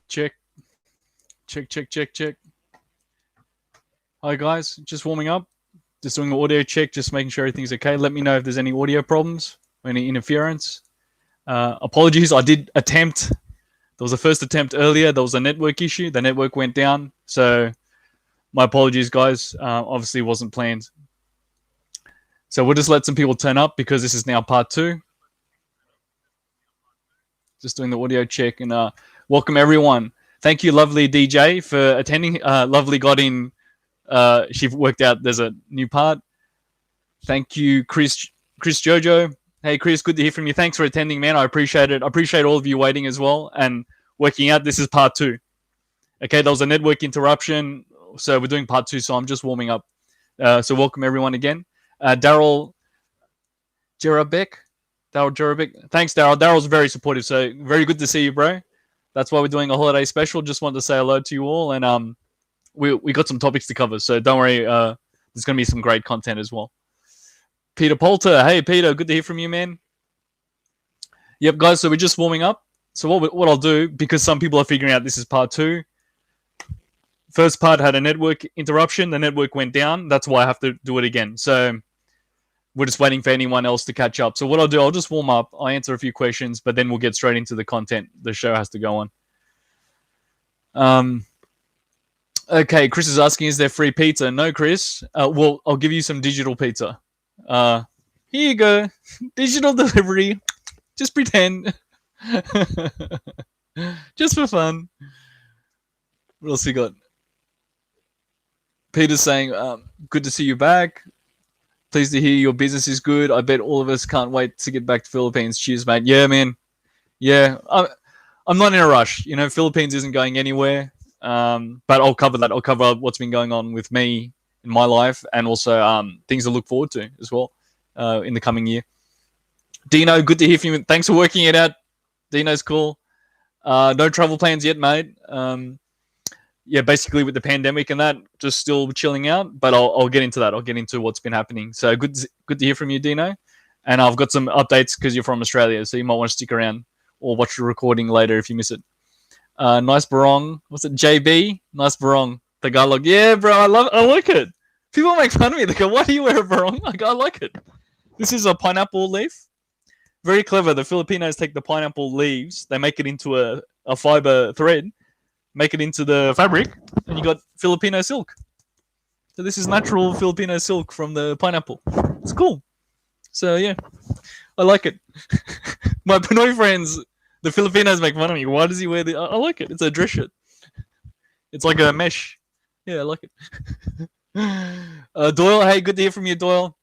Check, check, check, check, check. Hi guys, just warming up. Just doing an audio check, just making sure everything's okay. Let me know if there's any audio problems or any interference. Apologies, I did attempt. There was a first attempt earlier. There was a network issue. The network went down. So my apologies, guys. Obviously, it wasn't planned. So we'll just let some people turn up because this is now part 2. Just doing the audio check and welcome everyone. Thank you, lovely DJ, for attending. Lovely got in. She worked out there's a new part. Thank you, Chris Jojo. Hey, Chris, good to hear from you. Thanks for attending, man. I appreciate it. I appreciate all of you waiting as well and working out. This is part 2. Okay, there was a network interruption, so we're doing part 2, so I'm just warming up. So welcome everyone again. Daryl Jerabek. Thanks, Daryl. Daryl's very supportive, so very good to see you, bro. That's why we're doing a holiday special. Just wanted to say hello to you all, and we got some topics to cover, so don't worry. There's going to be some great content as well. Peter Polter. Hey, Peter. Good to hear from you, man. Yep, guys. So we're just warming up. So what I'll do, because some people are figuring out this is part 2. First part had a network interruption. The network went down. That's why I have to do it again. So we're just waiting for anyone else to catch up. So what I'll do, I'll just warm up. I'll answer a few questions, but then we'll get straight into the content. The show has to go on. Okay, Chris is asking, is there free pizza? No, Chris. Well, I'll give you some digital pizza. Here you go. Digital delivery. Just pretend. Just for fun. What else we got? Peter's saying, good to see you back. Pleased to hear your business is good. I bet all of us can't wait to get back to Philippines. Cheers, mate. Yeah, man. Yeah, I'm not in a rush. You know, Philippines isn't going anywhere. But I'll cover that. I'll cover what's been going on with me in my life and also things to look forward to as well in the coming year. Dino, good to hear from you. Thanks for working it out. Dino's cool. No travel plans yet, mate. Yeah, basically with the pandemic and that, just still chilling out. But I'll get into that. I'll get into what's been happening. So good to hear from you, Dino. And I've got some updates because you're from Australia, so you might want to stick around or watch the recording later if you miss it. Nice Barong. What's it? JB? Nice Barong. Tagalog. Yeah, bro. I like it. People make fun of me. They go, why do you wear a Barong? I like it. This is a pineapple leaf. Very clever. The Filipinos take the pineapple leaves. They make it into a fiber thread. Make it into the fabric. And you got Filipino silk. So this is natural Filipino silk from the pineapple. It's cool. So, yeah. I like it. My Pinoy friends... The Filipinos make fun of me. Why does he wear the... I like it. It's a dress shirt. It's like a mesh. Yeah, I like it. Doyle, hey, good to hear from you, Doyle.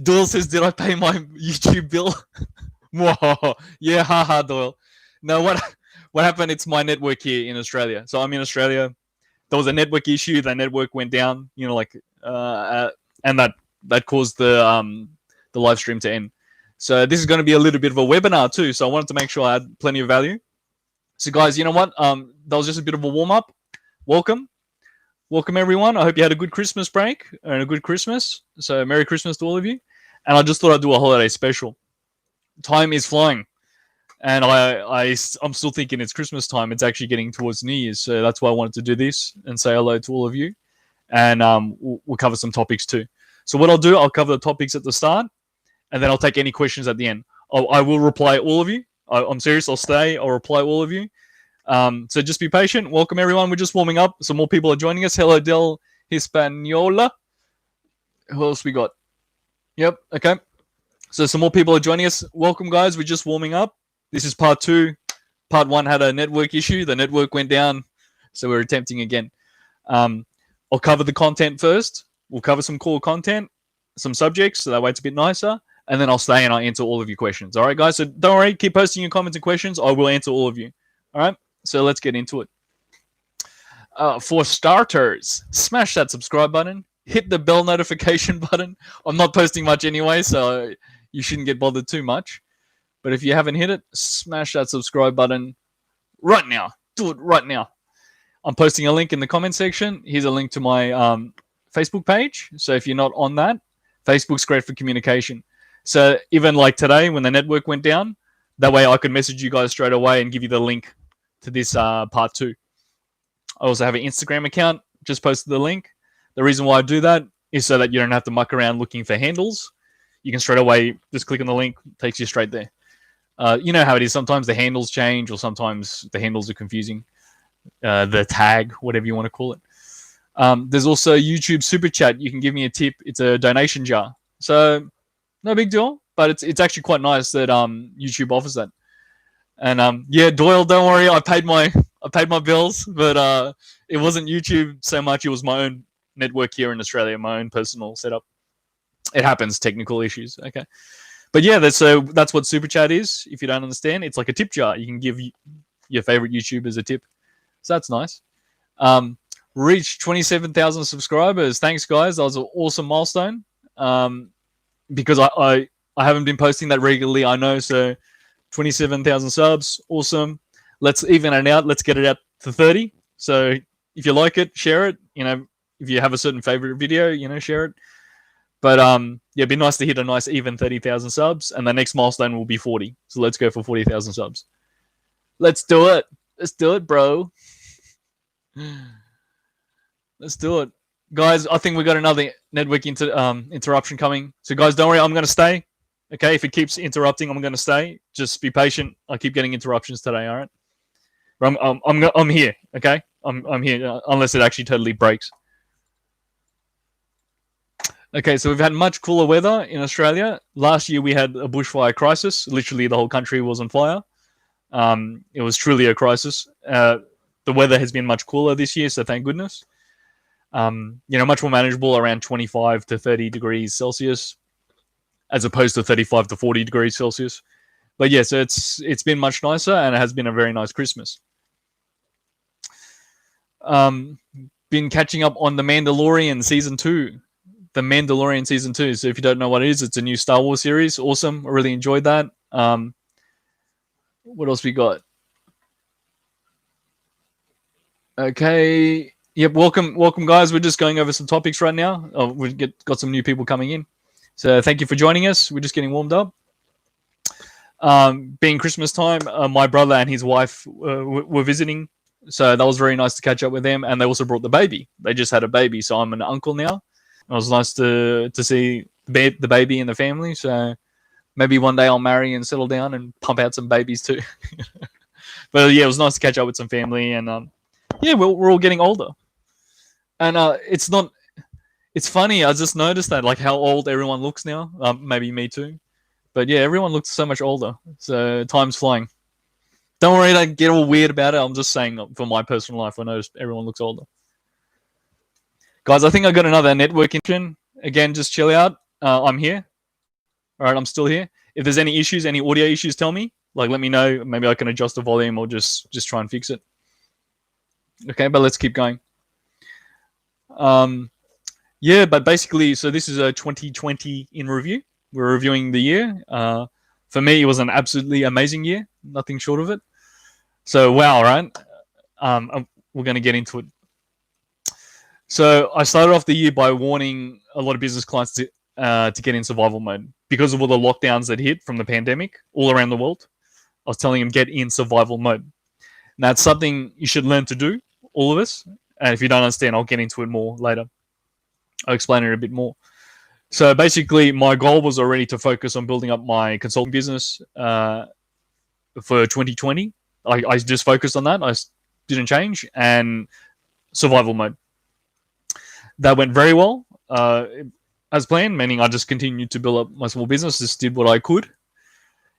Doyle says, did I pay my YouTube bill? Yeah, haha, Doyle. No, what happened? It's my network here in Australia. So I'm in Australia. There was a network issue. The network went down, you know, like... and that caused the live stream to end. So this is going to be a little bit of a webinar too. So I wanted to make sure I had plenty of value. So guys, you know what? That was just a bit of a warm up. Welcome everyone. I hope you had a good Christmas break and a good Christmas. So Merry Christmas to all of you. And I just thought I'd do a holiday special. Time is flying. And I'm still thinking it's Christmas time. It's actually getting towards New Year's. So that's why I wanted to do this and say hello to all of you. And we'll cover some topics too. So what I'll do, I'll cover the topics at the start. And then I'll take any questions at the end. I will reply all of you. I'm serious. I'll stay. I'll reply all of you. So just be patient. Welcome, everyone. We're just warming up. Some more people are joining us. Hello, Del Hispaniola. Who else we got? Yep. Okay. So some more people are joining us. Welcome, guys. We're just warming up. This is part 2. Part 1 had a network issue. The network went down. So we're attempting again. I'll cover the content first. We'll cover some cool content, some subjects, so that way it's a bit nicer. And then I'll stay and I'll answer all of your questions. All right, guys? So don't worry. Keep posting your comments and questions. I will answer all of you. All right? So let's get into it. For starters, smash that subscribe button. Hit the bell notification button. I'm not posting much anyway, so you shouldn't get bothered too much. But if you haven't hit it, smash that subscribe button right now. Do it right now. I'm posting a link in the comment section. Here's a link to my Facebook page. So if you're not on that, Facebook's great for communication. So even like today, when the network went down, That way I could message you guys straight away and give you the link to this part 2. I also have an Instagram account, just posted the link. The reason why I do that is so that you don't have to muck around looking for handles. You can straight away just click on the link, takes you straight there. You know how it is. Sometimes the handles change, or sometimes the handles are confusing. The tag, whatever you want to call it. There's also YouTube Super Chat. You can give me a tip. It's a donation jar. So no big deal, but it's actually quite nice that YouTube offers that. And yeah, Doyle, don't worry. I paid my bills, but it wasn't YouTube so much. It was my own network here in Australia, my own personal setup. It happens, technical issues. Okay. But yeah, that's what Super Chat is. If you don't understand, it's like a tip jar. You can give your favorite YouTubers a tip. So that's nice. Reached 27,000 subscribers. Thanks, guys. That was an awesome milestone. Because I haven't been posting that regularly, I know. So 27,000 subs. Awesome. Let's even it out. Let's get it out to 30. So if you like it, share it. You know, if you have a certain favorite video, you know, share it. But yeah, it'd be nice to hit a nice even 30,000 subs, and the next milestone will be 40. So let's go for 40,000 subs. Let's do it. Let's do it, bro. Let's do it. Guys, I think we got another network interruption coming. So guys, don't worry, I'm going to stay. Okay, if it keeps interrupting, I'm going to stay. Just be patient. I keep getting interruptions today, all right? But I'm here, okay? I'm here, unless it actually totally breaks. Okay, so we've had much cooler weather in Australia. Last year we had a bushfire crisis. Literally the whole country was on fire. It was truly a crisis. The weather has been much cooler this year, so thank goodness. You know, much more manageable, around 25 to 30 degrees Celsius, as opposed to 35 to 40 degrees Celsius. But yeah, so it's been much nicer, and it has been a very nice Christmas. Been catching up on The Mandalorian Season 2. The Mandalorian Season 2. So if you don't know what it is, it's a new Star Wars series. Awesome. I really enjoyed that. What else we got? Okay. Yep. Welcome, guys. We're just going over some topics right now. We've got some new people coming in. So thank you for joining us. We're just getting warmed up. Being Christmas time, my brother and his wife were visiting. So that was very nice to catch up with them. And they also brought the baby. They just had a baby. So I'm an uncle now. It was nice to see the baby in the family. So maybe one day I'll marry and settle down and pump out some babies too. But yeah, it was nice to catch up with some family. And yeah, we're all getting older. And it's funny. I just noticed that, like, how old everyone looks now. Maybe me too. But yeah, everyone looks so much older. So time's flying. Don't worry, don't get all weird about it. I'm just saying for my personal life, I noticed everyone looks older. Guys, I think I got another network connection. Again, just chill out. I'm here. All right, I'm still here. If there's any issues, any audio issues, tell me. Like, let me know. Maybe I can adjust the volume or just try and fix it. Okay, but let's keep going. Yeah, but basically, so this is a 2020 in review. We're reviewing the year. For me, it was an absolutely amazing year. Nothing short of it. So, wow, right? We're going to get into it. So I started off the year by warning a lot of business clients to get in survival mode because of all the lockdowns that hit from the pandemic all around the world. I was telling them, get in survival mode. Now, it's something you should learn to do, all of us. And if you don't understand, I'll get into it more later. I'll explain it a bit more. So basically, my goal was already to focus on building up my consulting business for 2020. I just focused on that. I didn't change. And survival mode. That went very well, as planned, meaning I just continued to build up my small business, just did what I could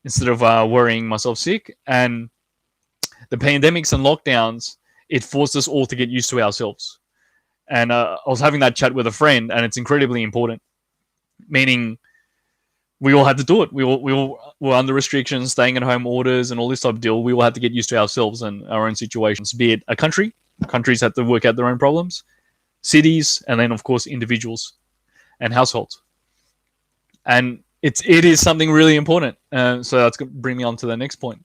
instead of worrying myself sick. And the pandemics and lockdowns, it forced us all to get used to ourselves. And I was having that chat with a friend, and it's incredibly important, meaning we all had to do it. We all were under restrictions, staying at home orders and all this type of deal. We all had to get used to ourselves and our own situations, be it a country. Countries had to work out their own problems. Cities, and then of course individuals and households. And it is something really important. So that's going to bring me on to the next point.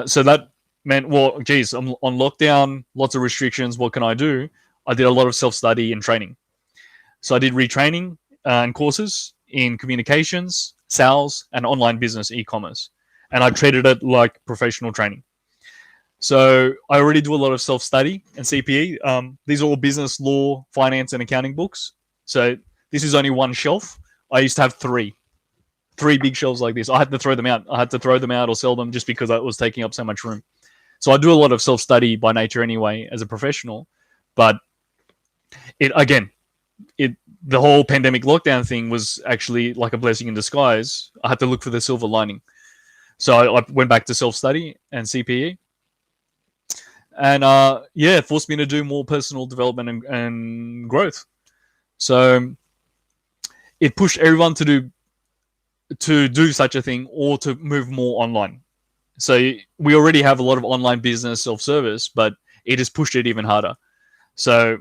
So that meant, well, geez, I'm on lockdown, lots of restrictions. What can I do? I did a lot of self-study and training. So I did retraining and courses in communications, sales, and online business e-commerce. and I treated it like professional training. So I already do a lot of self-study and CPE. These are all business, law, finance, and accounting books. So this is only one shelf. I used to have three big shelves like this. I had to throw them out. I had to throw them out or sell them just because it was taking up so much room. So I do a lot of self-study by nature anyway as a professional. But the whole pandemic lockdown thing was actually like a blessing in disguise. I had to look for the silver lining. So I went back to self-study and CPE. And it forced me to do more personal development and growth. So it pushed everyone to do such a thing or to move more online. So we already have a lot of online business self-service, but it has pushed it even harder. So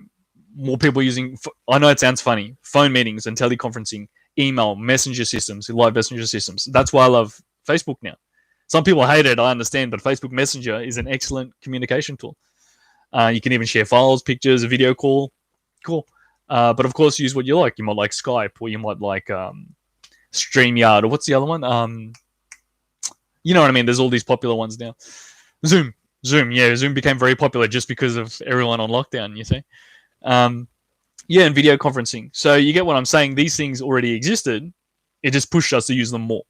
more people using, I know it sounds funny, phone meetings and teleconferencing, email, messenger systems, live messenger systems. That's why I love Facebook now. Some people hate it, I understand, but Facebook Messenger is an excellent communication tool. You can even share files, pictures, a video call. Cool. But of course, use what you like. You might like Skype, or you might like StreamYard, or what's the other one? You know what I mean? There's all these popular ones now. Zoom. Yeah, Zoom became very popular just because of everyone on lockdown, you see. And video conferencing. So you get what I'm saying. These things already existed. It just pushed us to use them more.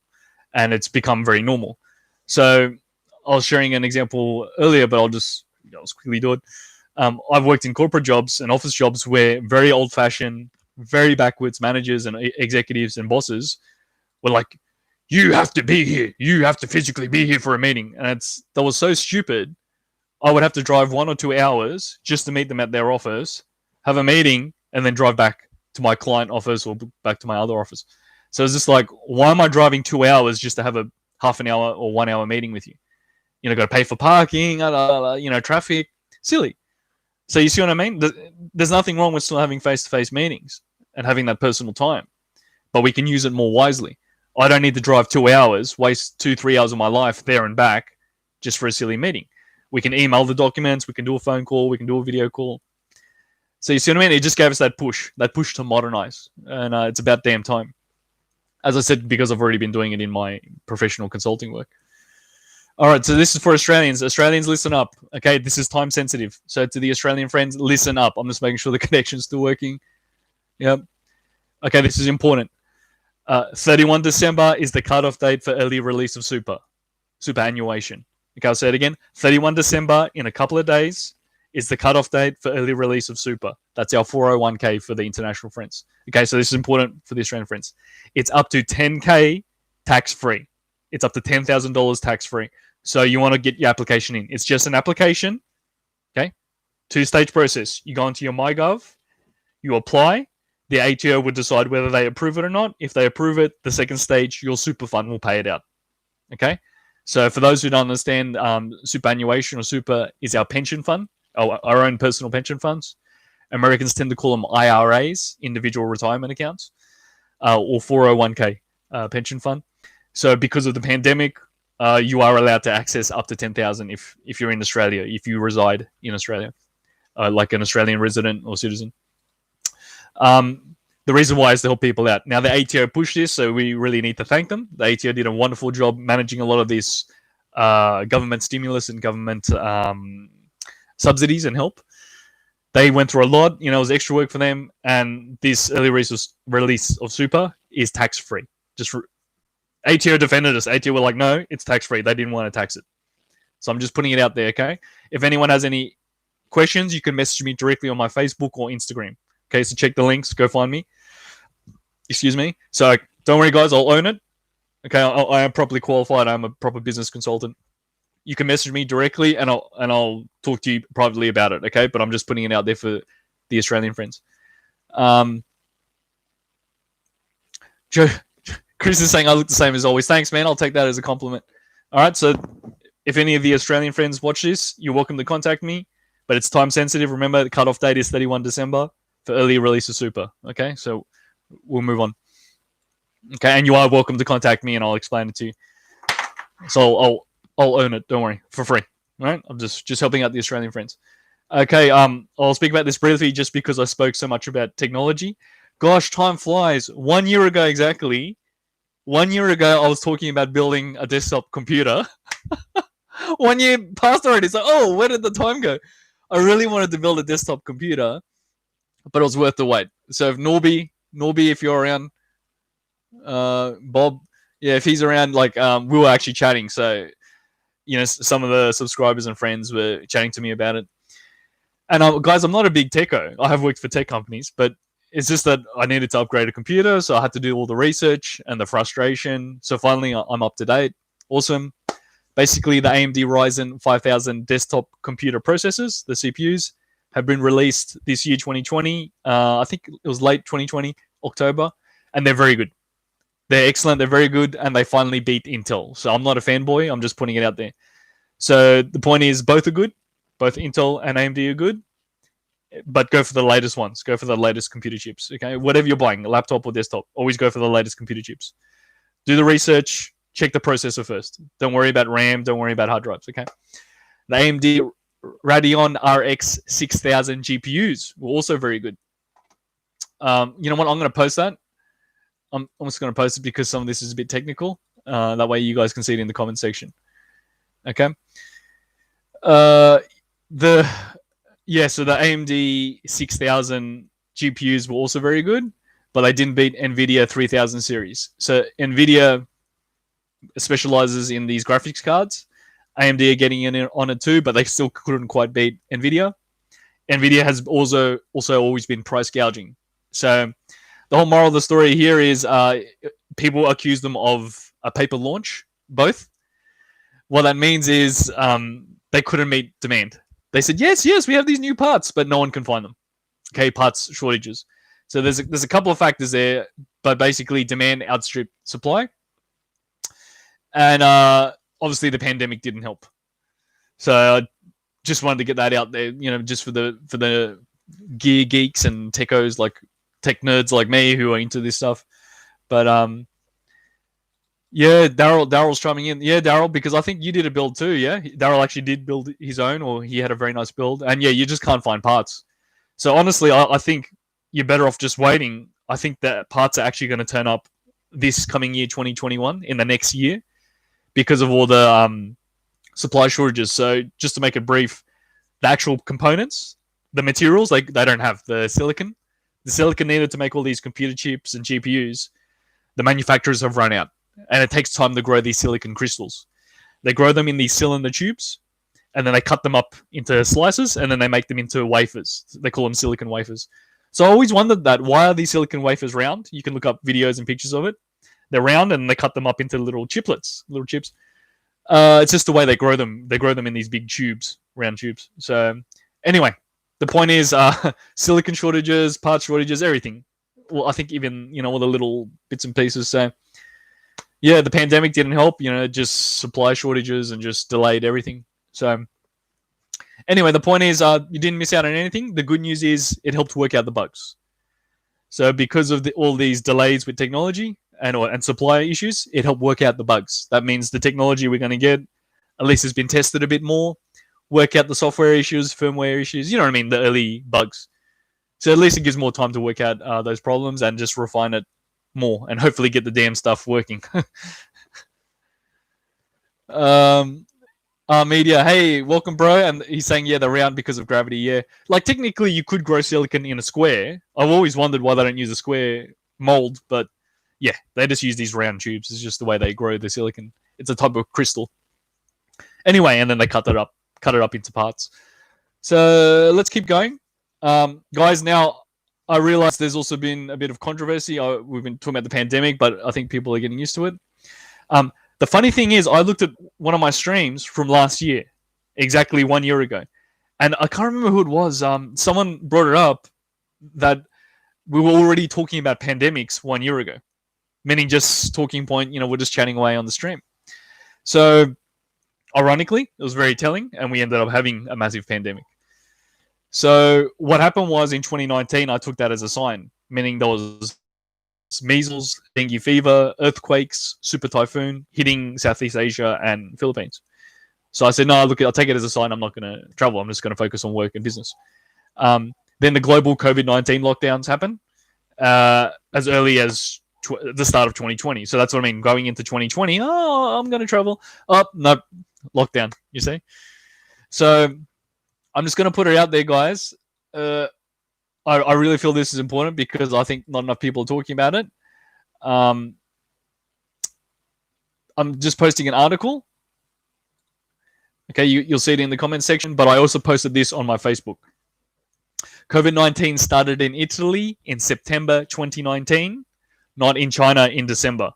And it's become very normal. So I was sharing an example earlier, but I'll just quickly do it. I've worked in corporate jobs and office jobs where very old-fashioned, very backwards managers and executives and bosses were like, you have to be here. You have to physically be here for a meeting. And that was so stupid. I would have to drive 1 or 2 hours just to meet them at their office, have a meeting, and then drive back to my client office or back to my other office. So it's just like, why am I driving 2 hours just to have a half an hour or 1 hour meeting with you? Got to pay for parking, traffic. Silly. So you see what I mean? There's nothing wrong with still having face-to-face meetings and having that personal time, but we can use it more wisely. I don't need to drive 2 hours, waste 2-3 hours of my life there and back just for a silly meeting. We can email the documents, we can do a phone call, we can do a video call. So you see what I mean? It just gave us that push to modernize, and it's about damn time. As I said, because I've already been doing it in my professional consulting work. All right, so this is for Australians. Australians, listen up. Okay, this is time sensitive. So to the Australian friends, listen up. I'm just making sure the connection's still working. Yep. Okay, this is important. 31 December is the cutoff date for early release of superannuation. Okay, I'll say it again. 31 December, in a couple of days, is the cutoff date for early release of super. That's our 401k for the international friends. Okay, so this is important for the Australian friends. It's up to 10k tax-free. It's up to $10,000 tax-free. So you want to get your application in. It's just an application, okay? 2-stage process. You go into your MyGov, you apply. The ATO would decide whether they approve it or not. If they approve it, the second stage, your super fund will pay it out, okay? So for those who don't understand, superannuation or super is our pension fund, our own personal pension funds. Americans tend to call them IRAs, individual retirement accounts, or 401k pension fund. So because of the pandemic, you are allowed to access up to 10,000 if you're in Australia, if you reside in Australia, like an Australian resident or citizen. The reason why is to help people out. Now, the ATO pushed this, so we really need to thank them. The ATO did a wonderful job managing a lot of this government stimulus and government subsidies and help. They went through a lot. It was extra work for them, and this early release of super is tax-free. ATO defended us. ATO were like, no, it's tax-free. They didn't want to tax it. So I'm just putting it out there, okay? If anyone has any questions, you can message me directly on my Facebook or Instagram. Okay, so check the links. Go find me. Excuse me. So don't worry, guys. I'll own it. Okay, I am properly qualified. I'm a proper business consultant. You can message me directly, and I'll talk to you privately about it. Okay, but I'm just putting it out there for the Australian friends. Chris is saying I look the same as always. Thanks, man. I'll take that as a compliment. All right, so if any of the Australian friends watch this, you're welcome to contact me, but it's time sensitive. Remember, the cutoff date is 31 December for early release of super. Okay, so we'll move on. Okay, and you are welcome to contact me, and I'll explain it to you. So I'll own it. Don't worry, for free. All right, I'm just helping out the Australian friends. Okay, I'll speak about this briefly just because I spoke so much about technology. Gosh, time flies. 1 year ago exactly, 1 year ago, I was talking about building a desktop computer. 1 year passed already. It's like, oh, where did the time go? I really wanted to build a desktop computer, but it was worth the wait. So if Norby, if you're around, Bob, yeah, if he's around, like, we were actually chatting. So, some of the subscribers and friends were chatting to me about it. And guys, I'm not a big techo. I have worked for tech companies, but it's just that I needed to upgrade a computer, so I had to do all the research and the frustration. So finally, I'm up to date. Awesome. Basically, the AMD Ryzen 5000 desktop computer processors, the CPUs, have been released this year, 2020. I think it was late 2020, October, and they're very good. They're excellent. They're very good, and they finally beat Intel. So I'm not a fanboy. I'm just putting it out there. So the point is, both are good. Both Intel and AMD are good, but go for the latest ones. Go for the latest computer chips. Okay, whatever you're buying, a laptop or desktop, always go for the latest computer chips. Do the research. Check the processor first. Don't worry about RAM. Don't worry about hard drives. Okay. The AMD Radeon RX 6000 GPUs were also very good. You know what? I'm going to post that. I'm just going to post it because some of this is a bit technical. That way you guys can see it in the comment section. Okay. So the AMD 6000 GPUs were also very good, but they didn't beat Nvidia 3000 series. So Nvidia specializes in these graphics cards. AMD are getting in on it too, but they still couldn't quite beat Nvidia. Nvidia has also always been price gouging. So the whole moral of the story here is people accuse them of a paper launch, both. What that means is they couldn't meet demand. They said, yes, we have these new parts, but no one can find them. Okay, parts shortages. So there's a couple of factors there, but basically demand outstripped supply. And obviously the pandemic didn't help. So I just wanted to get that out there, just for the gear geeks and techos, like tech nerds like me who are into this stuff. But yeah, Daryl's chiming in. Yeah, Daryl, because I think you did a build too, yeah? Daryl actually did build his own, or he had a very nice build. And yeah, you just can't find parts. So honestly, I think you're better off just waiting. I think that parts are actually going to turn up this coming year, 2021, in the next year, because of all the supply shortages. So just to make it brief, the actual components, the materials, they don't have the silicon. The silicon needed to make all these computer chips and GPUs, the manufacturers have run out. And it takes time to grow these silicon crystals. They grow them in these cylinder tubes, and then they cut them up into slices, and then they make them into wafers. They call them silicon wafers. So I always wondered that. Why are these silicon wafers round? You can look up videos and pictures of it. They're round, and they cut them up into little chiplets, little chips. It's just the way they grow them. They grow them in these big tubes, round tubes. So anyway, the point is silicon shortages, parts shortages, everything. Well, I think even, all the little bits and pieces. So yeah, the pandemic didn't help, just supply shortages and just delayed everything. So anyway, the point is you didn't miss out on anything. The good news is it helped work out the bugs. So because of all these delays with technology and supply issues, it helped work out the bugs. That means the technology we're going to get at least has been tested a bit more, work out the software issues, firmware issues, you know what I mean, the early bugs. So at least it gives more time to work out those problems and just refine it more and hopefully get the damn stuff working. Media, hey, welcome, bro. And he's saying, yeah, they're round because of gravity. Yeah, like technically you could grow silicon in a square. I've always wondered why they don't use a square mold, but yeah, they just use these round tubes. It's just the way they grow the silicon. It's a type of crystal. Anyway, and then they cut it up into parts. So let's keep going. Guys, now I realize there's also been a bit of controversy. We've been talking about the pandemic, but I think people are getting used to it. The funny thing is, I looked at one of my streams from last year, exactly 1 year ago, and I can't remember who it was. Someone brought it up that we were already talking about pandemics 1 year ago, meaning just talking point, we're just chatting away on the stream. So ironically, it was very telling, and we ended up having a massive pandemic. So what happened was in 2019, I took that as a sign, meaning there was measles, dengue fever, earthquakes, super typhoon hitting Southeast Asia and Philippines. So I said, no, look, I'll take it as a sign. I'm not going to travel. I'm just going to focus on work and business. Then the global COVID-19 lockdowns happened as early as the start of 2020. So that's what I mean. Going into 2020, oh, I'm going to travel. Oh, no, lockdown, you see? So I'm just going to put it out there, guys. I really feel this is important because I think not enough people are talking about it. I'm just posting an article. Okay, you'll see it in the comment section, but I also posted this on my Facebook. COVID-19 started in Italy in September 2019, not in China in December.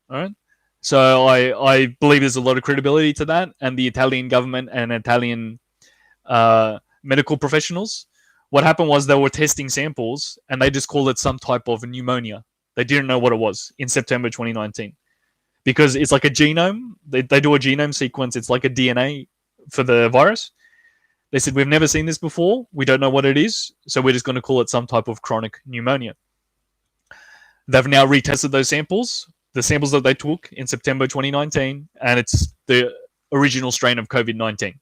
All right. So I believe there's a lot of credibility to that, and the Italian government and Italian medical professionals. What happened was they were testing samples, and they just called it some type of pneumonia. They didn't know what it was in September 2019 because it's like a genome. They do a genome sequence. It's like a DNA for the virus. They said, we've never seen this before. We don't know what it is, so we're just going to call it some type of chronic pneumonia. They've now retested those samples, the samples that they took in September 2019, and it's the original strain of COVID-19.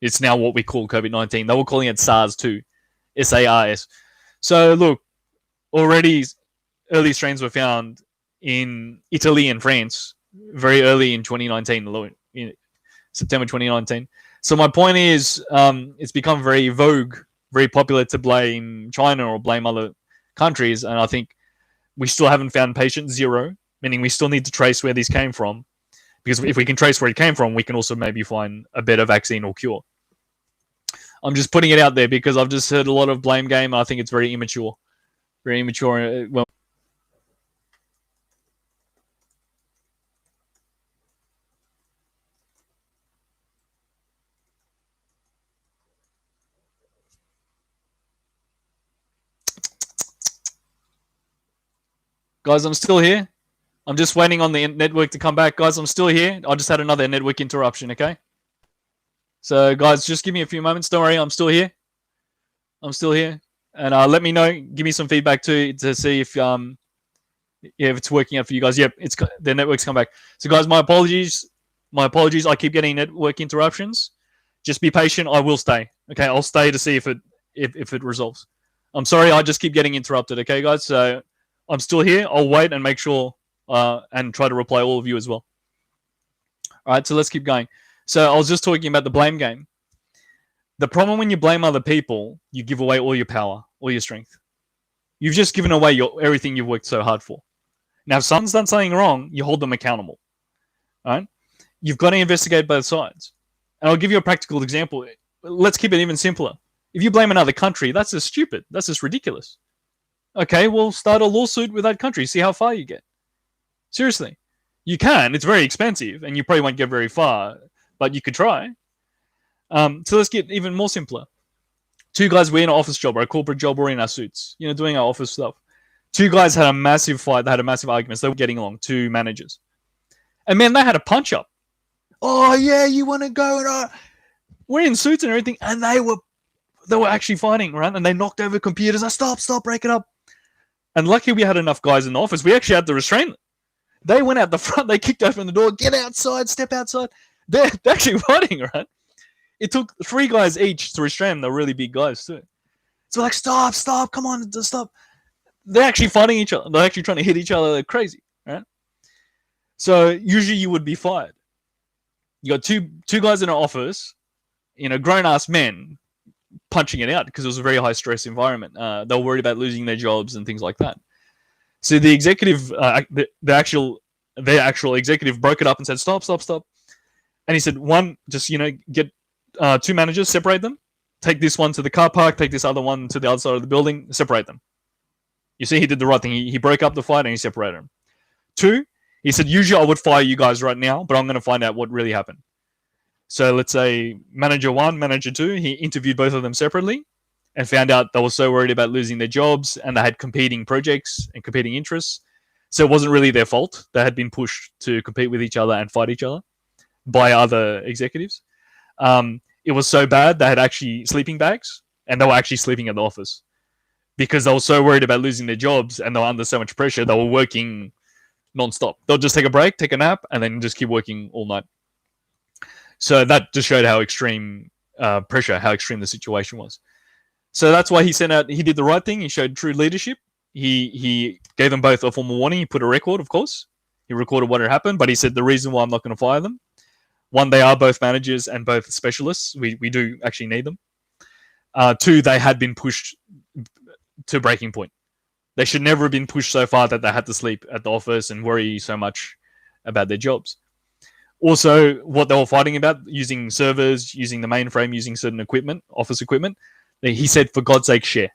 It's now what we call COVID-19. They were calling it SARS-2, SARS. So look, already early strains were found in Italy and France very early in 2019, in September 2019. So my point is, it's become very vogue, very popular to blame China or blame other countries, and I think we still haven't found patient zero, meaning we still need to trace where these came from, because if we can trace where it came from, we can also maybe find a better vaccine or cure. I'm just putting it out there because I've just heard a lot of blame game. I think it's very immature. Very immature. Well, guys, I'm still here. I'm just waiting on the network to come back. Guys, I'm still here. I just had another network interruption, okay? So, guys, just give me a few moments. Don't worry, I'm still here. I'm still here. And let me know. Give me some feedback too to see if it's working out for you guys. Yep, the network's come back. So, guys, my apologies. My apologies. I keep getting network interruptions. Just be patient. I will stay. Okay, I'll stay to see if it resolves. I'm sorry. I just keep getting interrupted. Okay, guys. So I'm still here. I'll wait and make sure and try to reply all of you as well. All right. So let's keep going. So I was just talking about the blame game. The problem when you blame other people, you give away all your power, all your strength. You've just given away everything you've worked so hard for. Now, if someone's done something wrong, you hold them accountable. All right? You've got to investigate both sides. And I'll give you a practical example. Let's keep it even simpler. If you blame another country, that's just stupid. That's just ridiculous. Okay, well, start a lawsuit with that country. See how far you get. Seriously. You can. It's very expensive, and you probably won't get very far, but you could try. So let's get even more simpler. Two guys were in an office job or a corporate job or in our suits, doing our office stuff. Two guys had a massive fight. They had a massive argument. They were getting along, two managers. And man, they had a punch up. Oh, yeah, you want to go? We're in suits and everything. And they were actually fighting, right? And they knocked over computers. Stop, break it up. And luckily we had enough guys in the office. We actually had to restrain them. They went out the front. They kicked open the door. Get outside. Step outside. They're actually fighting, right? It took 3 guys each to restrain them. They're really big guys too. So like, stop, come on, stop. They're actually fighting each other. They're actually trying to hit each other. They're crazy, right? So usually you would be fired. You got two guys in an office, grown-ass men punching it out because it was a very high-stress environment. They were worried about losing their jobs and things like that. So the executive, their actual executive broke it up and said, stop. And he said, one, just, get 2 managers, separate them. Take this one to the car park. Take this other one to the other side of the building. Separate them. You see, he did the right thing. He broke up the fight and he separated them. 2, he said, usually I would fire you guys right now, but I'm going to find out what really happened. So let's say manager 1, manager 2, he interviewed both of them separately and found out they were so worried about losing their jobs and they had competing projects and competing interests. So it wasn't really their fault. They had been pushed to compete with each other and fight each other by other executives. It was so bad they had actually sleeping bags and they were actually sleeping at the office because they were so worried about losing their jobs and they were under so much pressure. They were working non-stop. They'll just take a break, take a nap, and then just keep working all night. So that just showed how extreme pressure, how extreme the situation was. So that's why he did the right thing. He showed true leadership. He gave them both a formal warning. He put a record, of course. He recorded what had happened, but he said the reason why I'm not going to fire them: one, they are both managers and both specialists. We do actually need them. Two, they had been pushed to breaking point. They should never have been pushed so far that they had to sleep at the office and worry so much about their jobs. Also, what they were fighting about, using servers, using the mainframe, using certain equipment, office equipment, he said, for God's sake, share.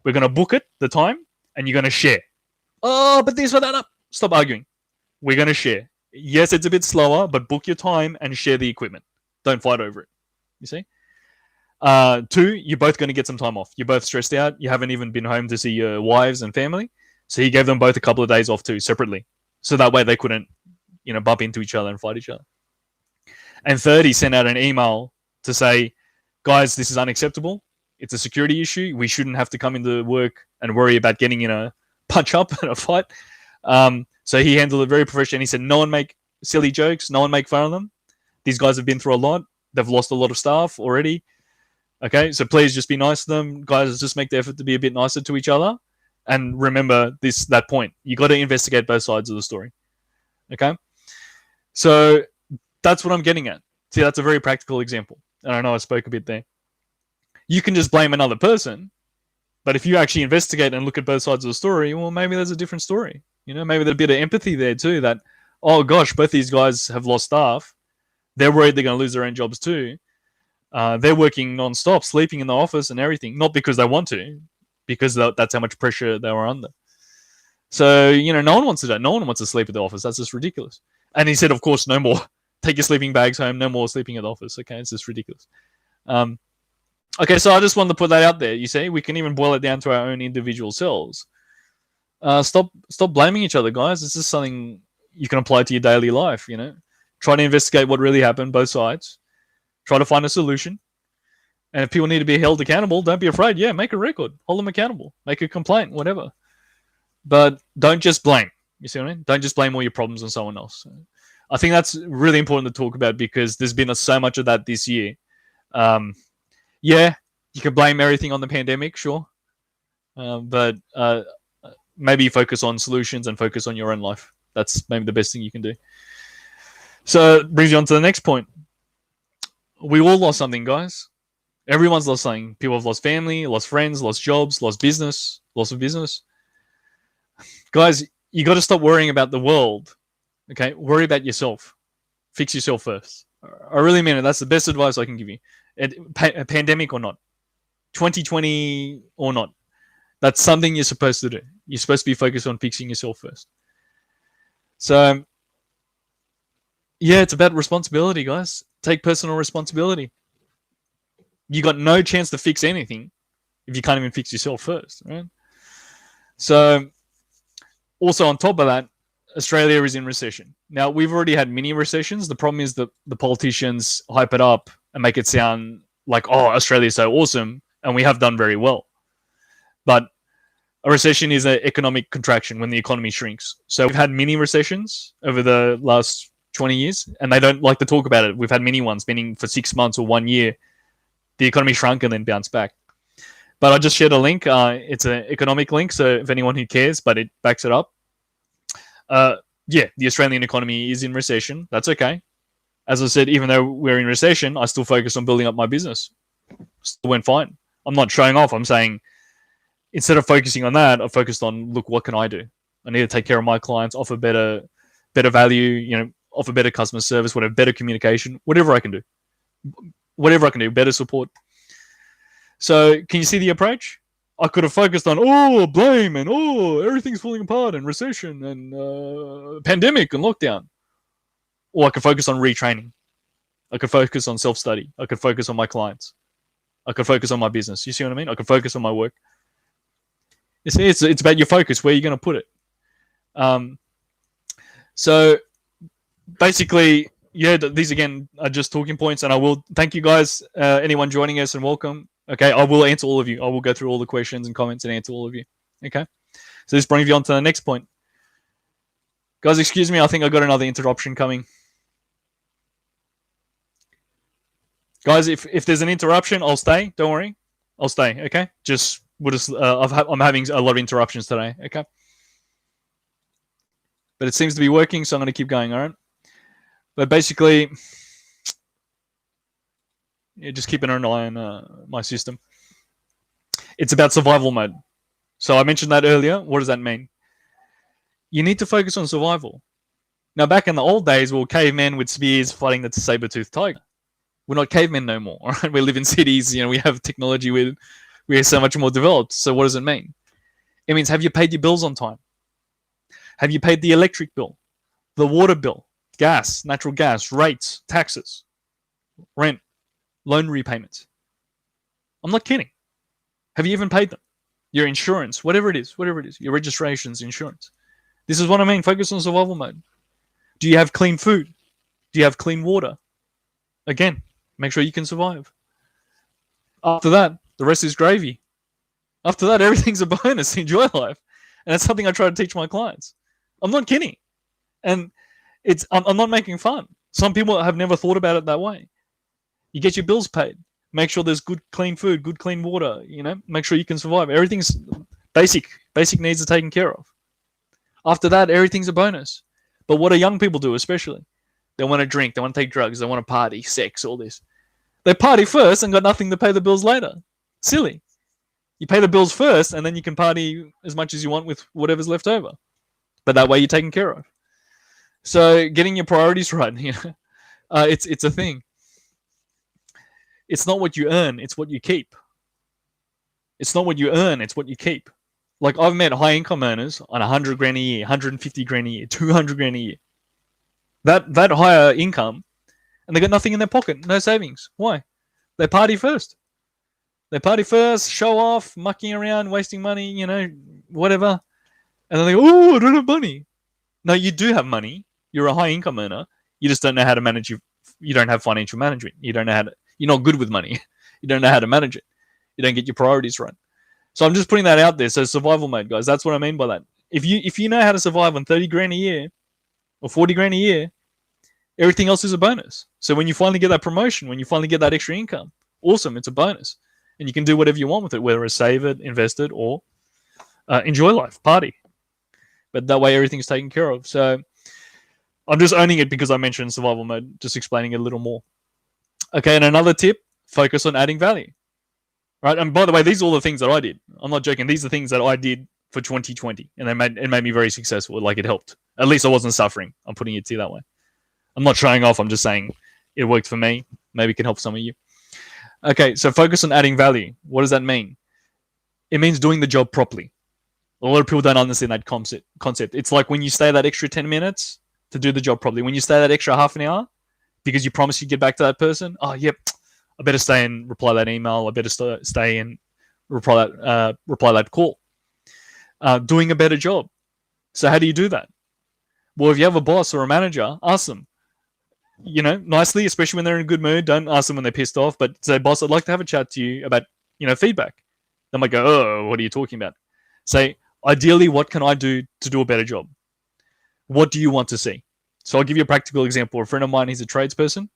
We're going to book it, the time, and you're going to share. Oh, but this, but that, stop arguing. We're going to share. Yes, it's a bit slower, but book your time and share the equipment. Don't fight over it. You see? Two, you're both going to get some time off. You're both stressed out. You haven't even been home to see your wives and family. So he gave them both a couple of days off too, separately. So that way they couldn't, bump into each other and fight each other. And third, he sent out an email to say, guys, this is unacceptable. It's a security issue. We shouldn't have to come into work and worry about getting in a punch up and a fight. So he handled it very professionally. He said, no one make silly jokes. No one make fun of them. These guys have been through a lot. They've lost a lot of staff already. Okay, so please just be nice to them. Guys, just make the effort to be a bit nicer to each other. And remember that point. You got to investigate both sides of the story. Okay? So that's what I'm getting at. See, that's a very practical example. And I know I spoke a bit there. You can just blame another person, but if you actually investigate and look at both sides of the story, well, maybe there's a different story. Maybe there's a bit of empathy there too, that, oh gosh, both these guys have lost staff. They're worried they're going to lose their own jobs too. They're working non-stop, sleeping in the office and everything, not because they want to, because that's how much pressure they were under. So, no one wants to do that. No one wants to sleep at the office. That's just ridiculous. And he said, of course, no more. Take your sleeping bags home. No more sleeping at the office. Okay, it's just ridiculous. Okay, so I just wanted to put that out there. You see, we can even boil it down to our own individual selves. Stop blaming each other, guys. It's just something you can apply to your daily life, Try to investigate what really happened, both sides. Try to find a solution. And if people need to be held accountable, don't be afraid. Yeah, make a record. Hold them accountable. Make a complaint, whatever. But don't just blame. You see what I mean? Don't just blame all your problems on someone else. I think that's really important to talk about because there's been so much of that this year. Yeah, you can blame everything on the pandemic, sure. But maybe focus on solutions and focus on your own life. That's maybe the best thing you can do. So it brings you on to the next point. We all lost something, guys. Everyone's lost something. People have lost family, lost friends, lost jobs, lost business, loss of business. Guys, you got to stop worrying about the world. Okay, worry about yourself. Fix yourself first. I really mean it. That's the best advice I can give you. A pandemic or not, 2020 or not, that's something you're supposed to do. You're supposed to be focused on fixing yourself first. So, yeah, it's about responsibility, guys. Take personal responsibility. You got no chance to fix anything if you can't even fix yourself first, right? So, also on top of that, Australia is in recession. Now, we've already had mini recessions. The problem is that the politicians hype it up and make it sound like, oh, Australia is so awesome, and we have done very well. But a recession is an economic contraction when the economy shrinks. So we've had mini recessions over the last 20 years, and they don't like to talk about it. We've had mini ones, meaning for 6 months or 1 year, the economy shrunk and then bounced back. But I just shared a link. It's an economic link, so if anyone who cares, but it backs it up. Yeah, the Australian economy is in recession. That's okay. As I said, even though we're in recession, I still focus on building up my business. Still went fine. I'm not showing off. I'm saying instead of focusing on that, I focused on, look, what can I do? I need to take care of my clients, offer better value, offer better customer service, whatever, better communication, whatever I can do. Whatever I can do, better support. So can you see the approach? I could have focused on, blame and, everything's falling apart and recession and pandemic and lockdown. Or I could focus on retraining. I could focus on self-study. I could focus on my clients. I could focus on my business. You see what I mean? I could focus on my work. You see, it's about your focus, where you're going to put it. So basically, yeah, these again are just talking points, and I will thank you guys, anyone joining us, and welcome. Okay, I will answer all of you. I will go through all the questions and comments and answer all of you. Okay, so this brings you on to the next point. Guys, excuse me, I think I got another interruption coming. Guys, if there's an interruption, I'll stay. Don't worry. I'll stay, okay? Just I'm having a lot of interruptions today. Okay, but it seems to be working, so I'm going to keep going. All right, but basically, just keeping an eye on my system. It's about survival mode. So I mentioned that earlier. What does that mean? You need to focus on survival. Now, back in the old days, we were cavemen with spears fighting the saber-toothed tiger. We're not cavemen no more. All right? We live in cities. We have technology. We're so much more developed. So what does it mean? It means, have you paid your bills on time? Have you paid the electric bill, the water bill, gas, natural gas, rates, taxes, rent, loan repayments? I'm not kidding. Have you even paid them? Your insurance, whatever it is, your registrations, insurance. This is what I mean. Focus on survival mode. Do you have clean food? Do you have clean water? Again, make sure you can survive. After that, the rest is gravy. After that, everything's a bonus. Enjoy life. And that's something I try to teach my clients. I'm not kidding. And I'm not making fun. Some people have never thought about it that way. You get your bills paid. Make sure there's good, clean food, good, clean water. Make sure you can survive. Everything's basic. Basic needs are taken care of. After that, everything's a bonus. But what do young people do, especially? They want to drink. They want to take drugs. They want to party, sex, all this. They party first and got nothing to pay the bills later. Silly. You pay the bills first, and then you can party as much as you want with whatever's left over. But that way you're taken care of. So getting your priorities right, it's a thing. It's not what you earn, it's what you keep. It's not what you earn, it's what you keep. Like, I've met high income earners on 100 grand a year, 150 grand a year, 200 grand a year. That higher income, and they got nothing in their pocket, no savings. Why? They party first. They party first, show off, mucking around, wasting money, whatever. And then they go, oh, I don't have money. No, you do have money. You're a high income earner. You just don't know how to manage you don't have financial management. You don't know how to, you're not good with money. You don't know how to manage it. You don't get your priorities right. So I'm just putting that out there. So survival mode, guys. That's what I mean by that. If you know how to survive on 30 grand a year or 40 grand a year, everything else is a bonus. So when you finally get that promotion, when you finally get that extra income, awesome, it's a bonus. And you can do whatever you want with it, whether it's save it, invest it, or enjoy life, party. But that way everything's taken care of. So I'm just owning it because I mentioned survival mode, just explaining it a little more. Okay, and another tip, focus on adding value. Right, and by the way, these are all the things that I did. I'm not joking. These are things that I did for 2020, and it made me very successful. Like, it helped. At least I wasn't suffering. I'm putting it to you that way. I'm not showing off. I'm just saying it worked for me. Maybe it can help some of you. Okay, so focus on adding value. What does that mean? It means doing the job properly. A lot of people don't understand that concept. It's like when you stay that extra 10 minutes to do the job properly. When you stay that extra half an hour because you promised you'd get back to that person. Oh, yep. I better stay and reply that email. I better stay and reply that call. Doing a better job. So how do you do that? Well, if you have a boss or a manager, ask them. Nicely, especially when they're in a good mood. Don't ask them when they're pissed off, but say, boss, I'd like to have a chat to you about, feedback. They might go, oh, what are you talking about? Say, ideally, what can I do to do a better job? What do you want to see? So I'll give you a practical example. A friend of mine, he's a tradesperson.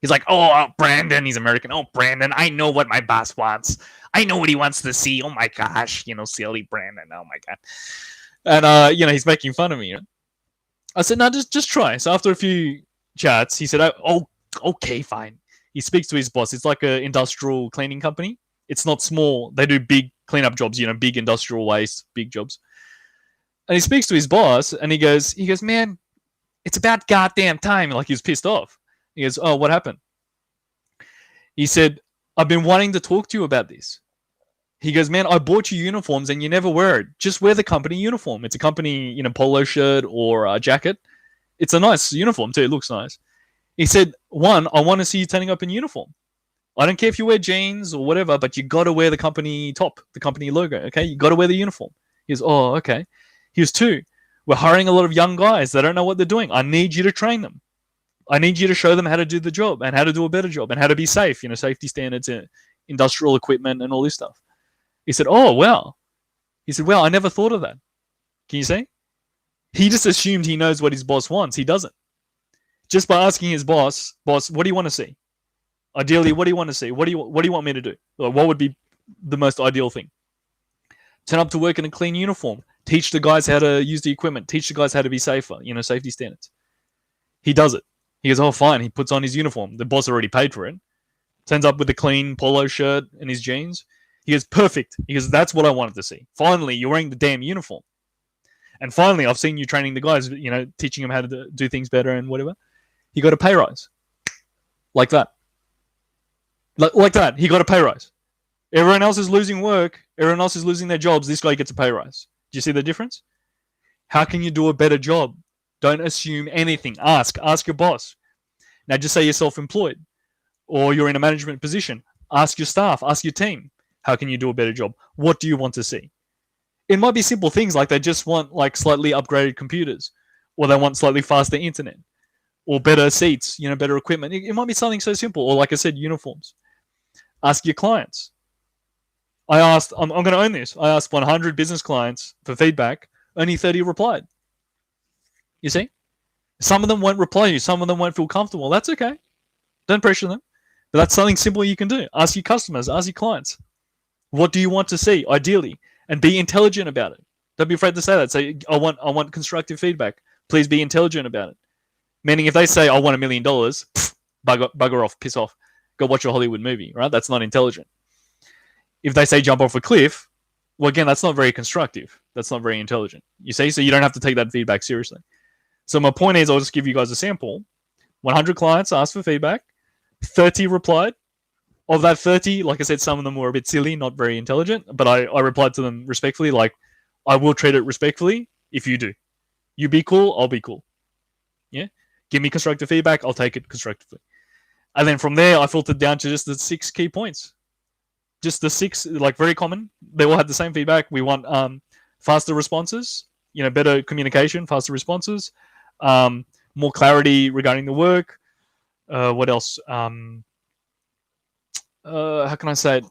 He's like, oh, Brandon, he's American. Oh, Brandon, I know what my boss wants. I know what he wants to see. Oh, my gosh, silly Brandon. Oh, my God. And, he's making fun of me. I said, no, just try. So after a few chats, he said, oh, okay, fine. He speaks to his boss. It's like an industrial cleaning company. It's not small. They do big cleanup jobs, big industrial waste, big jobs. And he speaks to his boss, and he goes, man, it's about goddamn time. Like, he was pissed off. He goes, oh, what happened? He said, I've been wanting to talk to you about this. He goes, man, I bought you uniforms and you never wear it. Just wear the company uniform. It's a company, polo shirt or a jacket. It's a nice uniform too. It looks nice. He said, one, I want to see you turning up in uniform. I don't care if you wear jeans or whatever, but you got to wear the company top, the company logo. Okay. You got to wear the uniform. He goes, oh, okay. He goes, two, we're hiring a lot of young guys. They don't know what they're doing. I need you to train them. I need you to show them how to do the job and how to do a better job and how to be safe, safety standards, industrial equipment and all this stuff. He said, oh, wow. He said, wow, I never thought of that. Can you see? He just assumed he knows what his boss wants. He doesn't. Just by asking his boss, what do you want to see? Ideally, what do you want to see? What do you want me to do? Like, what would be the most ideal thing? Turn up to work in a clean uniform. Teach the guys how to use the equipment. Teach the guys how to be safer, safety standards. He does it. He goes, oh, fine. He puts on his uniform. The boss already paid for it. Turns up with a clean polo shirt and his jeans. He goes, perfect. He goes, that's what I wanted to see. Finally, you're wearing the damn uniform. And finally, I've seen you training the guys, teaching them how to do things better and whatever. He got a pay rise. Like that. Like that. He got a pay rise. Everyone else is losing work. Everyone else is losing their jobs. This guy gets a pay rise. Do you see the difference? How can you do a better job? Don't assume anything. Ask your boss. Now just say you're self-employed or you're in a management position. Ask your staff, ask your team. How can you do a better job? What do you want to see? It might be simple things like they just want like slightly upgraded computers, or they want slightly faster internet, or better seats, better equipment. It might be something so simple, or like I said, uniforms. Ask your clients. I'm going to own this. I asked 100 business clients for feedback. Only 30 replied. You see? Some of them won't reply you. Some of them won't feel comfortable. That's okay. Don't pressure them. But that's something simple you can do. Ask your customers. Ask your clients. What do you want to see, ideally? And be intelligent about it. Don't be afraid to say that. Say, I want constructive feedback. Please be intelligent about it. Meaning if they say, I want $1 million, bugger off, piss off. Go watch a Hollywood movie, right? That's not intelligent. If they say jump off a cliff, well, again, that's not very constructive. That's not very intelligent. You see? So you don't have to take that feedback seriously. So my point is, I'll just give you guys a sample. 100 clients asked for feedback. 30 replied. Of that 30, like I said, some of them were a bit silly, not very intelligent, but I replied to them respectfully, like, I will treat it respectfully if you do. You be cool, I'll be cool. Yeah? Give me constructive feedback, I'll take it constructively. And then from there, I filtered down to just the 6 key points. Just the 6, like very common. They all had the same feedback. We want faster responses, better communication, faster responses, more clarity regarding the work. What else? How can I say it?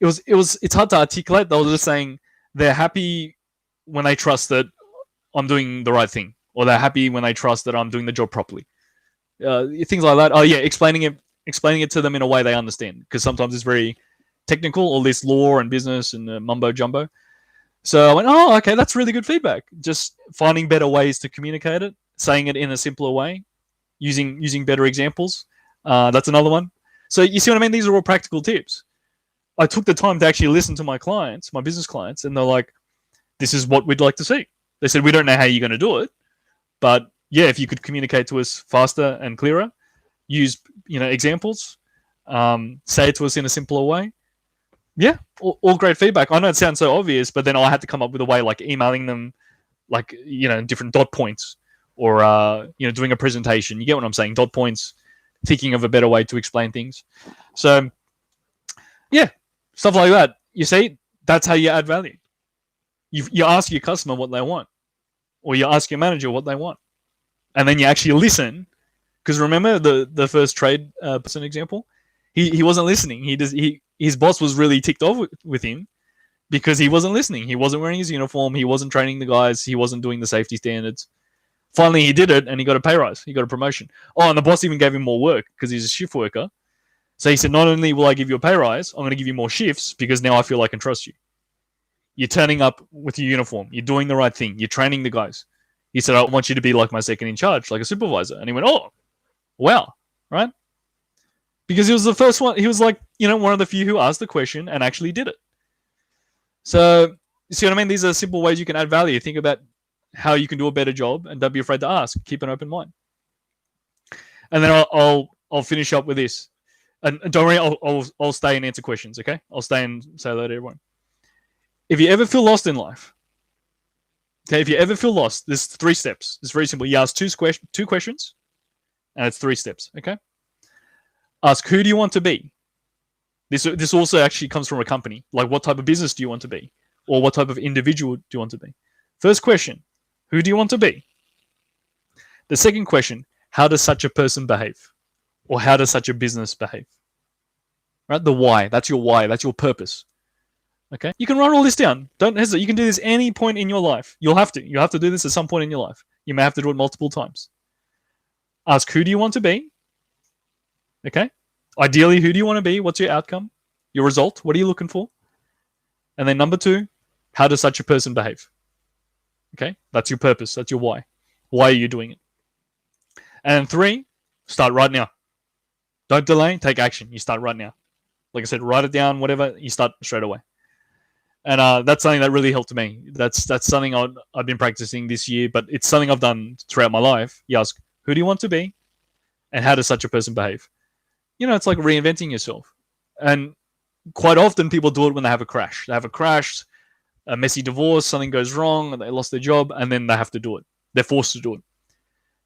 It's hard to articulate. They were just saying they're happy when they trust that I'm doing the right thing, or they're happy when they trust that I'm doing the job properly. Things like that. Oh yeah, explaining it to them in a way they understand, because sometimes it's very technical, all this law and business and mumbo jumbo. So I went, oh, okay, that's really good feedback. Just finding better ways to communicate it, saying it in a simpler way, using better examples. That's another one. So you see what I mean? These are all practical tips. I took the time to actually listen to my clients, my business clients, and they're like, this is what we'd like to see. They said, we don't know how you're going to do it, but yeah, if you could communicate to us faster and clearer, use examples, say it to us in a simpler way. Yeah, all great feedback. I know it sounds so obvious, but then I had to come up with a way, like emailing them, like, different dot points, or doing a presentation. You get what I'm saying? Dot points, thinking of a better way to explain things. So yeah, stuff like that. You see, that's how you add value. You ask your customer what they want, or you ask your manager what they want, and then you actually listen. Because remember the first trade person example, he wasn't listening. His boss was really ticked off with him because he wasn't listening. He wasn't wearing his uniform. He wasn't training the guys. He wasn't doing the safety standards. Finally, he did it, and he got a pay rise. He got a promotion. Oh, and the boss even gave him more work because he's a shift worker. So he said, not only will I give you a pay rise, I'm going to give you more shifts because now I feel I can trust you. You're turning up with your uniform. You're doing the right thing. You're training the guys. He said, I want you to be like my second in charge, like a supervisor. And he went, oh, wow, right? Because he was the first one. He was like, one of the few who asked the question and actually did it. So, you see what I mean? These are simple ways you can add value. Think about how you can do a better job, and don't be afraid to ask. Keep an open mind. And then I'll finish up with this. And don't worry, I'll stay and answer questions, okay? I'll stay and say hello to everyone. If you ever feel lost in life, okay, if you ever feel lost, there's 3 steps. It's very simple. You ask two questions, and it's 3 steps, okay? Ask, who do you want to be? This also actually comes from a company. Like, what type of business do you want to be? Or what type of individual do you want to be? First question, who do you want to be? The second question, how does such a person behave? Or how does such a business behave? Right? The why. That's your why. That's your purpose. Okay? You can write all this down. Don't hesitate. You can do this any point in your life. You'll have to. You have to do this at some point in your life. You may have to do it multiple times. Ask, who do you want to be? Okay? Ideally, who do you want to be? What's your outcome? Your result? What are you looking for? And then number 2, How does such a person behave? Okay, that's your purpose. That's your why. Why are you doing it? And 3, start right now. Don't delay. Take action. You start right now. Like I said, write it down. Whatever. You start straight away. And that's something that really helped me. That's something I've been practicing this year, but it's something I've done throughout my life. You ask, who do you want to be, and how does such a person behave? It's like reinventing yourself. And quite often people do it when they have a crash. They have a crash, a messy divorce, something goes wrong, they lost their job, and then they have to do it. They're forced to do it.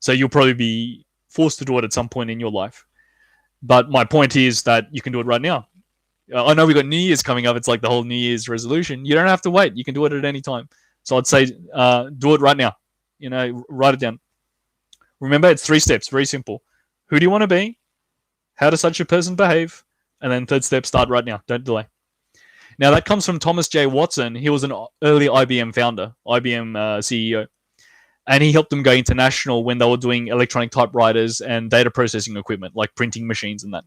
So you'll probably be forced to do it at some point in your life. But my point is that you can do it right now. I know we've got New Year's coming up. It's like the whole New Year's resolution. You don't have to wait. You can do it at any time. So I'd say do it right now. Write it down. Remember, it's 3 steps. Very simple. Who do you want to be? How does such a person behave? And then 3rd step, start right now. Don't delay. Now, that comes from Thomas J. Watson. He was an early IBM founder, IBM CEO. And he helped them go international when they were doing electronic typewriters and data processing equipment, like printing machines and that.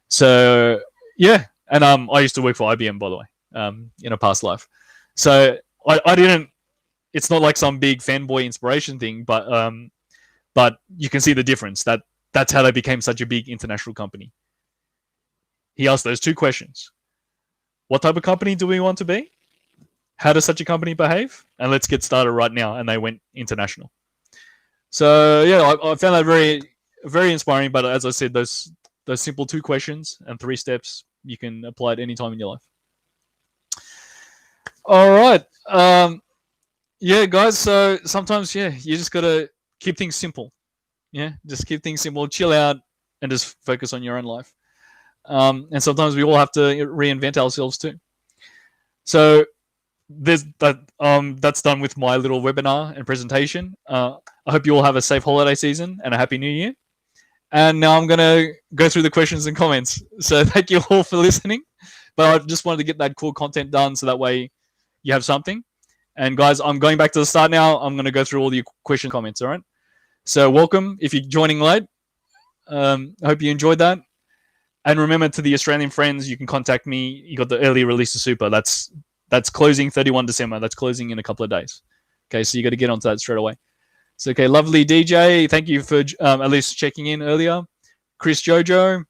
So, yeah. And I used to work for IBM, by the way, in a past life. So I didn't. It's not like some big fanboy inspiration thing, but you can see the difference. That's how they became such a big international company. He asked those 2 questions: what type of company do we want to be? How does such a company behave? And let's get started right now. And they went international. So yeah, I found that very, very inspiring. But as I said, those simple 2 questions and 3 steps, you can apply it anytime in your life. All right. Yeah, guys. So sometimes, you just got to keep things simple. Yeah, just keep things simple, chill out, and just focus on your own life. And sometimes we all have to reinvent ourselves too. So there's that. That's done with my little webinar and presentation. I hope you all have a safe holiday season and a happy New Year. And now I'm going to go through the questions and comments. So thank you all for listening. But I just wanted to get that cool content done so that way you have something. And guys, I'm going back to the start now. I'm going to go through all the question comments, all right? So welcome if you're joining late. I hope you enjoyed that. And remember, to the Australian friends, you can contact me. You got the early release of Super. That's closing 31 December. That's closing in a couple of days. Okay, so you got to get onto that straight away. So, okay, lovely DJ. Thank you for at least checking in earlier. Chris Jojo,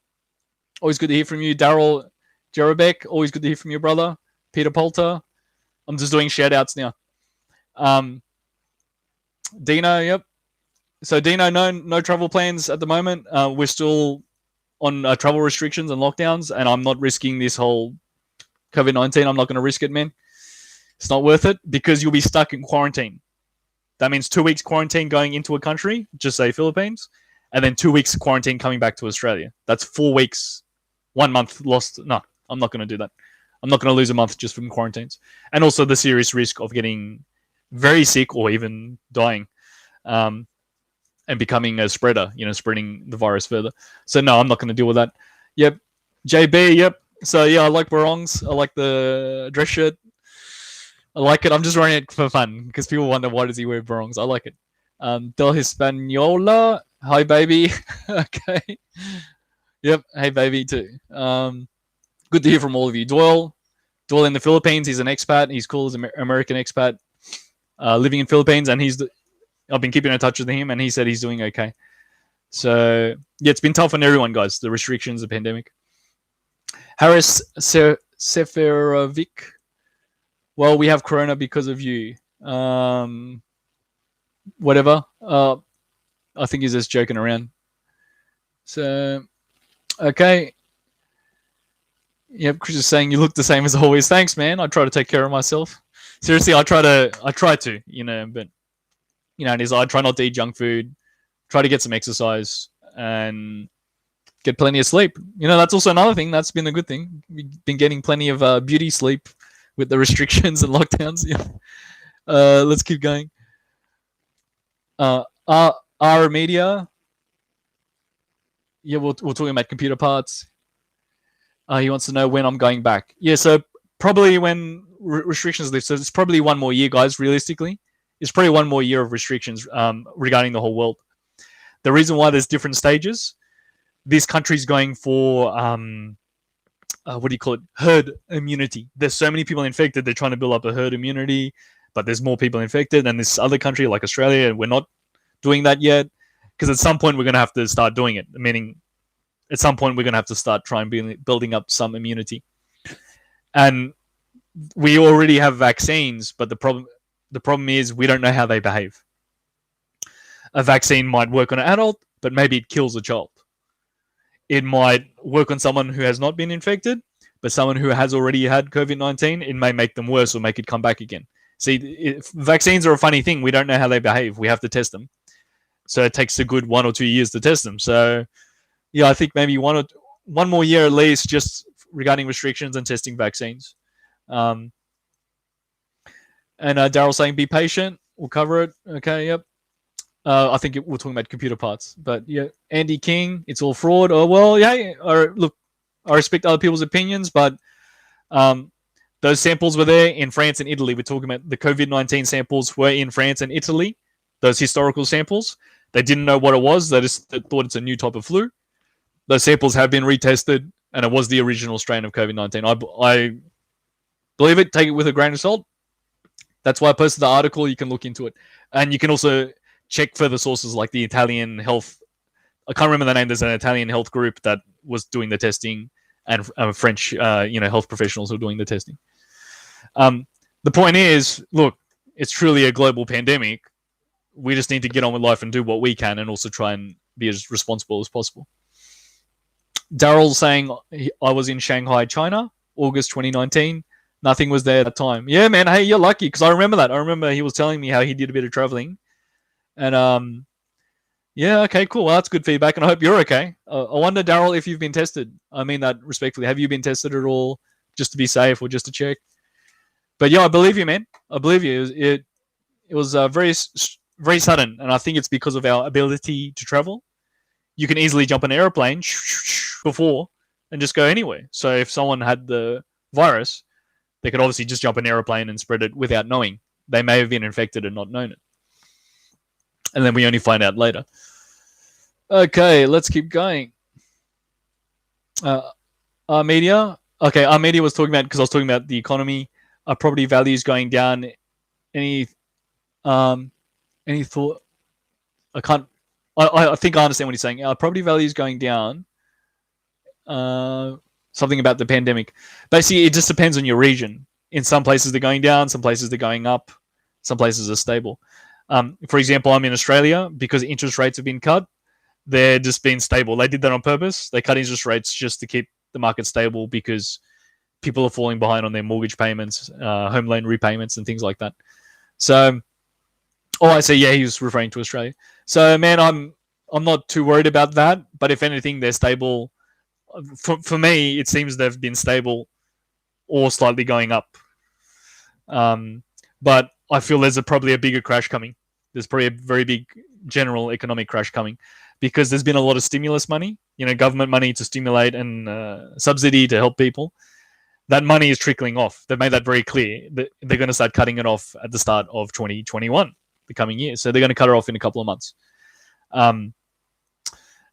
always good to hear from you. Daryl Jerabek, always good to hear from your brother. Peter Polter. I'm just doing shout-outs now. Dino, yep. So, Dino, no travel plans at the moment. We're still on travel restrictions and lockdowns, and I'm not risking this whole COVID-19. I'm not going to risk it, man. It's not worth it because you'll be stuck in quarantine. That means 2 weeks quarantine going into a country, just say Philippines, and then 2 weeks quarantine coming back to Australia. That's 4 weeks, 1 month lost. No, I'm not going to do that. I'm not going to lose a month just from quarantines. And also the serious risk of getting very sick or even dying and becoming a spreader, spreading the virus further. So no, I'm not going to deal with that. Yep. JB, yep. So yeah, I like Barongs. I like the dress shirt. I like it. I'm just wearing it for fun because people wonder why does he wear Barongs. I like it. Del Hispaniola. Hi, baby. Okay. Yep. Hey, baby, too. Good to hear from all of you. Doyle in the Philippines. He's an expat. He's cool as an American expat living in Philippines. And I've been keeping in touch with him, and he said he's doing okay. So, yeah, it's been tough on everyone, guys. The restrictions, the pandemic. Harris Seferovic. Well, we have Corona because of you. Whatever. I think he's just joking around. So, okay. Yep, Chris is saying you look the same as always. Thanks, man. I try to take care of myself. Seriously, I try to, but it is. I try not to eat junk food. Try to get some exercise and get plenty of sleep. That's also another thing. That's been a good thing. We've been getting plenty of beauty sleep with the restrictions and lockdowns. Yeah. Let's keep going. Our media. Yeah, we're talking about computer parts. He wants to know when I'm going back. Yeah, so probably when restrictions lift. So it's probably 1 more year, guys, realistically. It's probably 1 more year of restrictions regarding the whole world. The reason why there's different stages, this country's going for what do you call it? Herd immunity. There's so many people infected, they're trying to build up a herd immunity, but there's more people infected. And this other country like Australia, we're not doing that yet, because at some point we're going to have to start doing it. Meaning, at some point we're going to have to start trying building up some immunity. And we already have vaccines, but the problem is we don't know how they behave. A vaccine might work on an adult, but maybe it kills a child. It might work on someone who has not been infected, but someone who has already had COVID-19, it may make them worse or make it come back again. See, vaccines are a funny thing. We don't know how they behave. We have to test them. So it takes a good 1 or 2 years to test them. So, yeah, I think maybe one more year at least, just regarding restrictions and testing vaccines. And Daryl saying, be patient. We'll cover it. Okay, yep. I think we're talking about computer parts. But, yeah, Andy King, it's all fraud. Oh, well, yeah, look, I respect other people's opinions, but those samples were there in France and Italy. We're talking about the COVID-19 samples were in France and Italy, those historical samples. They didn't know what it was. They just thought it's a new type of flu. Those samples have been retested, and it was the original strain of COVID-19. I believe it. Take it with a grain of salt. That's why I posted the article. You can look into it. And you can also check further sources like the Italian health. I can't remember the name. There's an Italian health group that was doing the testing, and French health professionals who are doing the testing. The point is, look, it's truly a global pandemic. We just need to get on with life and do what we can, and also try and be as responsible as possible. Daryl saying, I was in Shanghai, China, August 2019. Nothing was there at that time. Yeah, man. Hey, you're lucky, because I remember that. I remember he was telling me how he did a bit of traveling. And yeah, okay, cool. Well, that's good feedback, and I hope you're okay. I wonder, Daryl, if you've been tested. I mean that respectfully. Have you been tested at all, just to be safe or just to check? But yeah, I believe you, man. I believe you. It was very sudden, and I think it's because of our ability to travel. You can easily jump an airplane before and just go anywhere. So if someone had the virus, they could obviously just jump an airplane and spread it without knowing. They may have been infected and not known it. And then we only find out later. Okay, let's keep going. Our media. Okay, our media was talking about, because I was talking about the economy, property values going down. Any thought? I think I understand what he's saying. Property values going down. Something about the pandemic. Basically, it just depends on your region. In some places they're going down, some places they're going up, some places are stable. For example, I'm in Australia, because interest rates have been cut. They're just being stable. They did that on purpose. They cut interest rates just to keep the market stable, because people are falling behind on their mortgage payments, home loan repayments, and things like that. So, I say, yeah, he was referring to Australia. So, man, I'm not too worried about that. But if anything, they're stable. For me, it seems they've been stable or slightly going up. But I feel there's probably a bigger crash coming. There's probably a very big general economic crash coming, because there's been a lot of stimulus money, government money to stimulate and subsidy to help people. That money is trickling off. They've made that very clear. They're going to start cutting it off at the start of 2021, the coming year. So they're going to cut it off in a couple of months.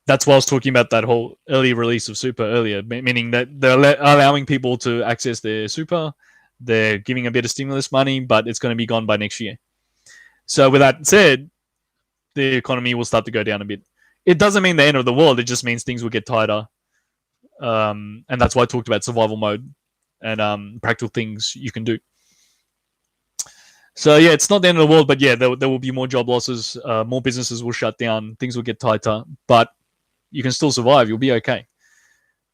That's why I was talking about that whole early release of super earlier, meaning that they're allowing people to access their super. They're giving a bit of stimulus money, but it's going to be gone by next year. So with that said, the economy will start to go down a bit. It doesn't mean the end of the world. It just means things will get tighter. And that's why I talked about survival mode and practical things you can do. So, yeah, it's not the end of the world, but, yeah, there will be more job losses. More businesses will shut down. Things will get tighter. But you can still survive. You'll be okay.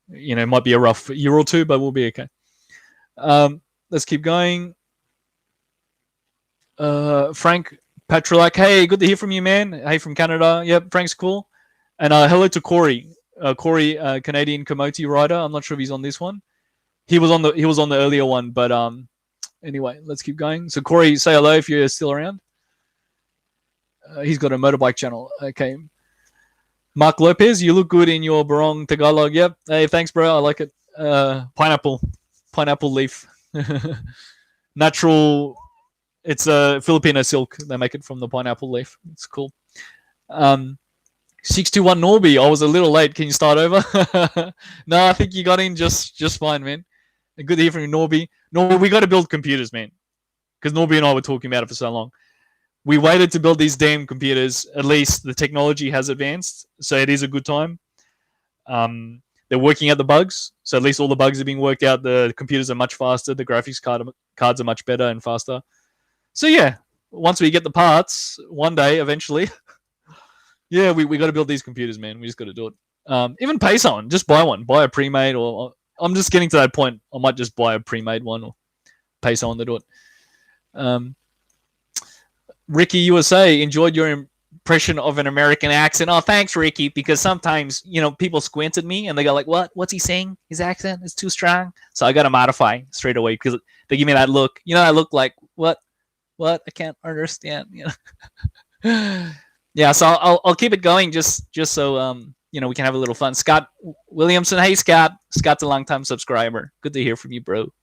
It might be a rough year or two, but we'll be okay. Let's keep going. Frank Patrolak, hey, good to hear from you, man. Hey, from Canada. Yep, Frank's cool. And hello to Corey. Corey, Canadian Komoot rider. I'm not sure if he's on this one. He was on the earlier one, but anyway, let's keep going. So Corey, say hello if you're still around. He's got a motorbike channel. Okay. Mark Lopez, you look good in your Barong Tagalog. Yep. Hey, thanks, bro. I like it. Pineapple leaf. Natural. It's a Filipina silk. They make it from the pineapple leaf. It's cool. 621 Norby. I was a little late. Can you start over? No, I think you got in just fine, man. Good to hear from you, Norby. Norby, we got to build computers, man. Because Norby and I were talking about it for so long. We waited to build these damn computers. At least the technology has advanced, so it is a good time. They're working out the bugs, so at least all the bugs are being worked out. The computers are much faster. The graphics cards are much better and faster. So yeah, once we get the parts, one day eventually, yeah, we got to build these computers, man. We just got to do it. Even pay someone, just buy one, buy a pre-made, or I'm just getting to that point. I might just buy a pre-made one or pay someone to do it. Ricky USA enjoyed your impression of an American accent. Oh, thanks, Ricky, because sometimes, people squint at me and they go like, what's he saying? His accent is too strong. So I got to modify straight away because they give me that look. I look like, what? I can't understand. Yeah, so I'll keep it going just so, we can have a little fun. Scott Williamson. Hey, Scott. Scott's a long-time subscriber. Good to hear from you, bro.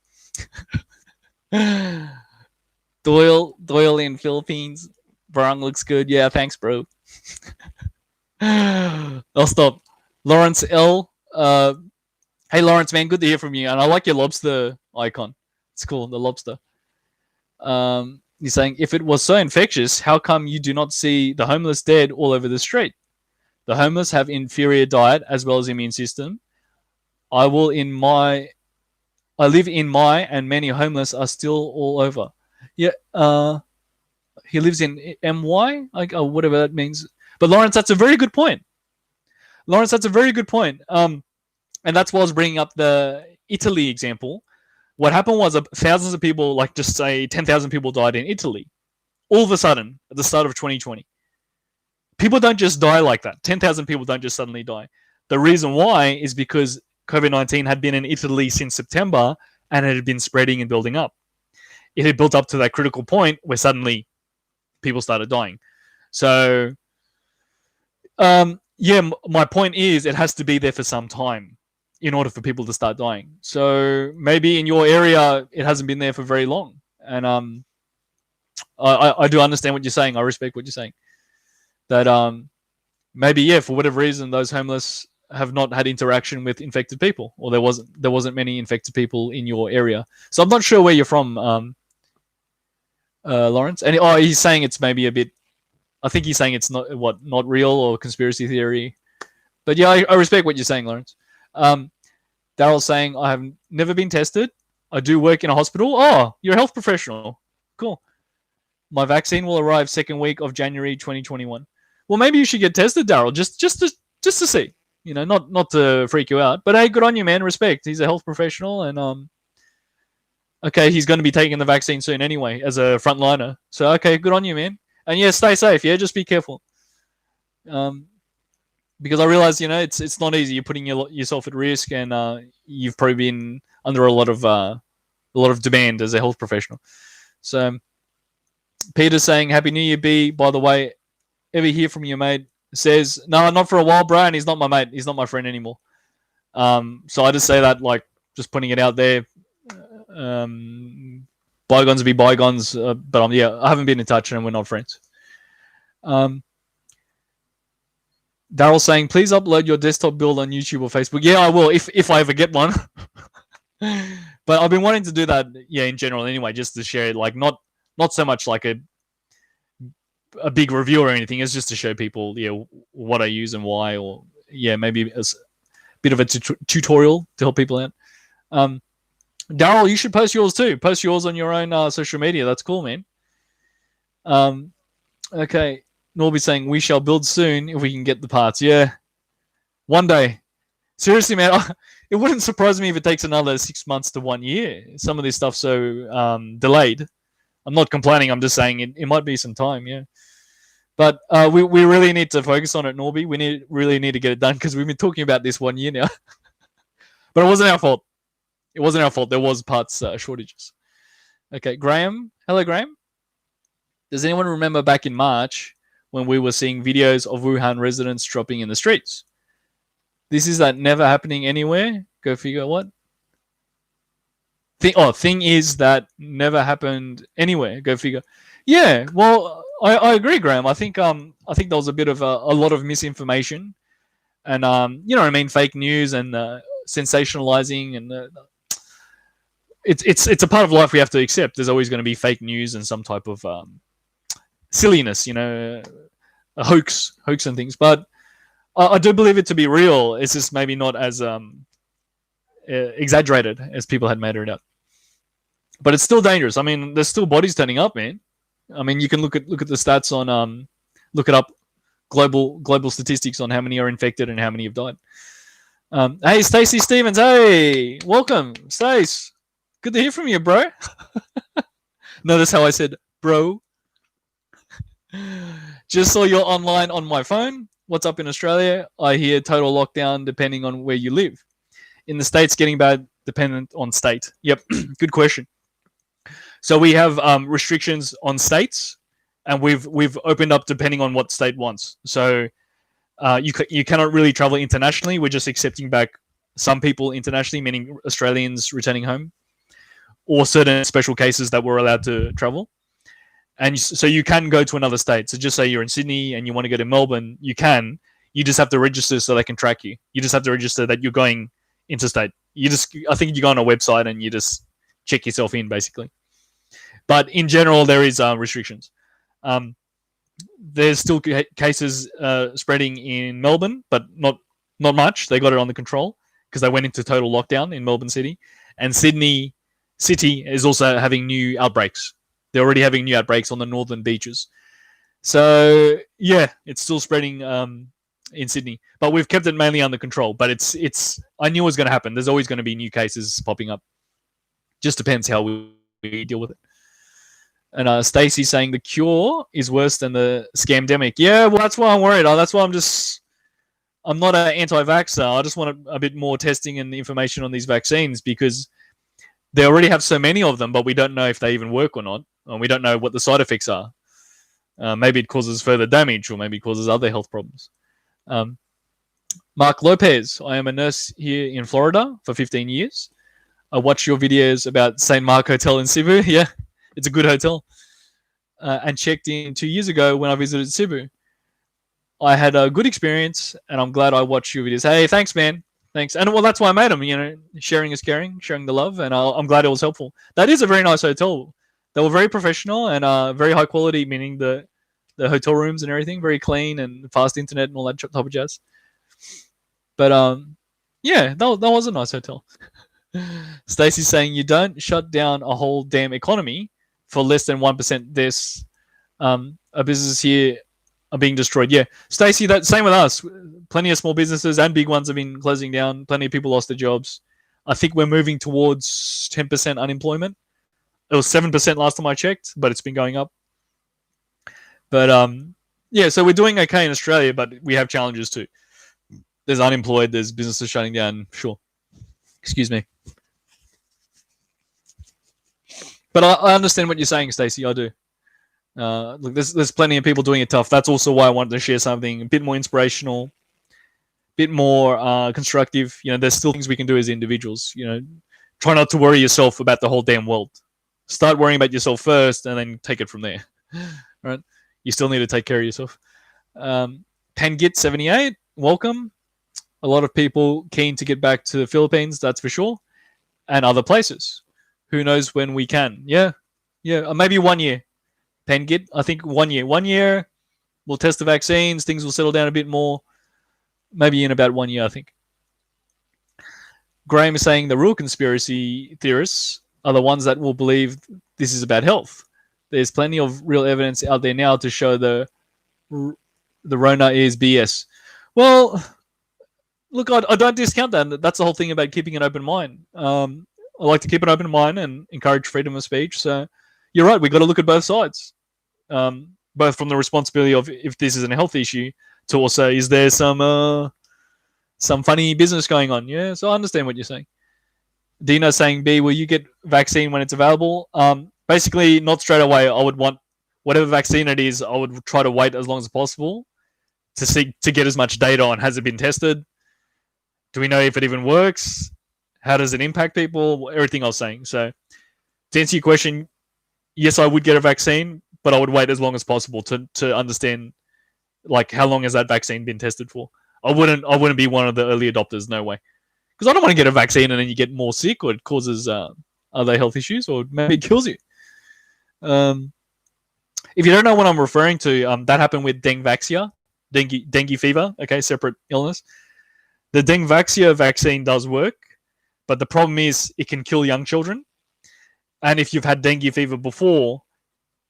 Doyle in Philippines. Barong looks good. Yeah, thanks, bro. I'll stop. Lawrence L. Hey, Lawrence, man, good to hear from you. And I like your lobster icon. It's cool, the lobster. He's saying, if it was so infectious, how come you do not see the homeless dead all over the street? The homeless have inferior diet as well as immune system. I live in my, and many homeless are still all over. Yeah, he lives in MY, whatever that means. But Lawrence, that's a very good point. And that's why I was bringing up the Italy example. What happened was thousands of people, like just say 10,000 people died in Italy. All of a sudden, at the start of 2020. People don't just die like that. 10,000 people don't just suddenly die. The reason why is because COVID-19 had been in Italy since September and it had been spreading and building up. It had built up to that critical point where suddenly people started dying. So, my point is it has to be there for some time in order for people to start dying. So maybe in your area, it hasn't been there for very long. And I do understand what you're saying. I respect what you're saying. That maybe, for whatever reason, those homeless have not had interaction with infected people, or there wasn't many infected people in your area. So I'm not sure where you're from, Lawrence. And he's saying it's maybe a bit. I think he's saying it's not real or conspiracy theory. But yeah, I respect what you're saying, Lawrence. Daryl's saying, I have never been tested. I do work in a hospital. Oh, you're a health professional. Cool. My vaccine will arrive second week of January 2021. Well, maybe you should get tested, Daryl, just to see. Not to freak you out. But hey, good on you, man. Respect. He's a health professional, and okay, he's going to be taking the vaccine soon anyway as a frontliner. So okay, good on you, man. And yeah, stay safe. Yeah, just be careful. Because I realize, it's not easy. You're putting yourself at risk, and you've probably been under a lot of demand as a health professional. So, Peter's saying, "Happy New Year, B. By the way, ever hear from your mate?" Says, "No, not for a while, bro. And he's not my mate. He's not my friend anymore." So I just say that, like, just putting it out there. Bygones be bygones. But I haven't been in touch, and we're not friends. Daryl saying, please upload your desktop build on YouTube or Facebook. Yeah, I will if I ever get one. But I've been wanting to do that, in general anyway, just to share it, like not so much like a big review or anything. It's just to show people, what I use and why, or maybe a bit of a tutorial to help people out. Daryl, you should post yours too. Post yours on your own social media. That's cool, man. Okay. Norby saying, we shall build soon if we can get the parts. Yeah. One day. Seriously, man, it wouldn't surprise me if it takes another 6 months to 1 year. Some of this stuff's so delayed. I'm not complaining. I'm just saying it might be some time, yeah. But we really need to focus on it, Norby. We really need to get it done because we've been talking about this 1 year now. But it wasn't our fault. It wasn't our fault. There was parts shortages. Okay, Graham. Hello, Graham. Does anyone remember back in March when we were seeing videos of Wuhan residents dropping in the streets? This is that never happening anywhere. Go figure what? Thing is that never happened anywhere. Go figure. Yeah, well, I agree, Graham. I think there was a bit of a lot of misinformation, and you know what I mean, fake news and sensationalizing, and it's a part of life we have to accept. There's always going to be fake news and some type of silliness, you know, a hoax and things. But I do believe it to be real. It's just maybe not as exaggerated as people had made it out. But it's still dangerous. I mean, there's still bodies turning up, man. I mean, you can look at the stats on look it up, global statistics on how many are infected and how many have died. Hey, Stacey Stevens. Hey, welcome, Stace. Good to hear from you, bro. Notice how I said, bro. Just saw you're online on my phone. What's up in Australia? I hear total lockdown depending on where you live. In the States, getting bad dependent on state. Yep, good question. So we have restrictions on states, and we've opened up depending on what state wants. So you cannot really travel internationally. We're just accepting back some people internationally, meaning Australians returning home, or certain special cases that we're allowed to travel. And so you can go to another state. So just say you're in Sydney and you want to go to Melbourne, you can. You just have to register so they can track you. You just have to register that you're going interstate. I think you go on a website and you just check yourself in, basically. But in general, there is restrictions. There's still cases spreading in Melbourne, but not much. They got it under control because they went into total lockdown in Melbourne City. And Sydney City is also having new outbreaks. They're already having new outbreaks on the northern beaches. So, yeah, it's still spreading in Sydney. But we've kept it mainly under control. But it's I knew it was going to happen. There's always going to be new cases popping up. Just depends how we deal with it. And Stacey's saying the cure is worse than the scamdemic. Yeah, well, that's why I'm worried. That's why I'm not an anti-vaxxer. I just want a bit more testing and information on these vaccines because they already have so many of them, but we don't know if they even work or not. And we don't know what the side effects are. Maybe it causes further damage or maybe it causes other health problems. Mark Lopez, I am a nurse here in Florida for 15 years. I watch your videos about St. Mark Hotel in Cebu. Yeah, it's a good hotel. And checked in 2 years ago when I visited Cebu. I had a good experience and I'm glad I watched your videos. Hey, thanks, man. Thanks. And well, that's why I made them, you know, sharing is caring, sharing the love. And I'm glad it was helpful. That is a very nice hotel. They were very professional and very high quality, meaning the hotel rooms and everything, very clean and fast internet and all that type of jazz. But yeah, that was a nice hotel. Stacey's saying you don't shut down a whole damn economy for less than 1%. This a business here are being destroyed. Yeah, Stacey, that same with us. Plenty of small businesses and big ones have been closing down. Plenty of people lost their jobs. I think we're moving towards 10% unemployment. It was 7% last time I checked, but it's been going up. But yeah, so we're doing okay in Australia, but we have challenges too. There's unemployed, there's businesses shutting down. Sure. Excuse me. But I understand what you're saying, Stacey. I do. Look, there's plenty of people doing it tough. That's also why I wanted to share something a bit more inspirational, a bit more constructive. You know, there's still things we can do as individuals. You know, try not to worry yourself about the whole damn world. Start worrying about yourself first, and then take it from there. Right? You still need to take care of yourself. Pangit78, welcome. A lot of people keen to get back to the Philippines, that's for sure, and other places. Who knows when we can? Yeah, maybe 1 year. Pangit, I think 1 year. 1 year, we'll test the vaccines. Things will settle down a bit more. Maybe in about 1 year, I think. Graham is saying the real conspiracy theorists are the ones that will believe this is about health. There's plenty of real evidence out there now to show the Rona is BS. Well, look, I don't discount that. That's the whole thing about keeping an open mind. I like to keep an open mind and encourage freedom of speech. So you're right. We've got to look at both sides, both from the responsibility of if this is a health issue to also is there some funny business going on. Yeah, so I understand what you're saying. Dina saying, B, will you get vaccine when it's available? Basically, not straight away. I would want whatever vaccine it is. I would try to wait as long as possible to get as much data on has it been tested. Do we know if it even works? How does it impact people? Everything I was saying. So to answer your question, yes, I would get a vaccine, but I would wait as long as possible to understand like how long has that vaccine been tested for. I wouldn't be one of the early adopters. No way, because I don't want to get a vaccine and then you get more sick or it causes other health issues or maybe it kills you. If you don't know what I'm referring to, that happened with Dengvaxia, dengue fever. Okay, separate illness. The Dengvaxia vaccine does work, but the problem is it can kill young children. And if you've had dengue fever before,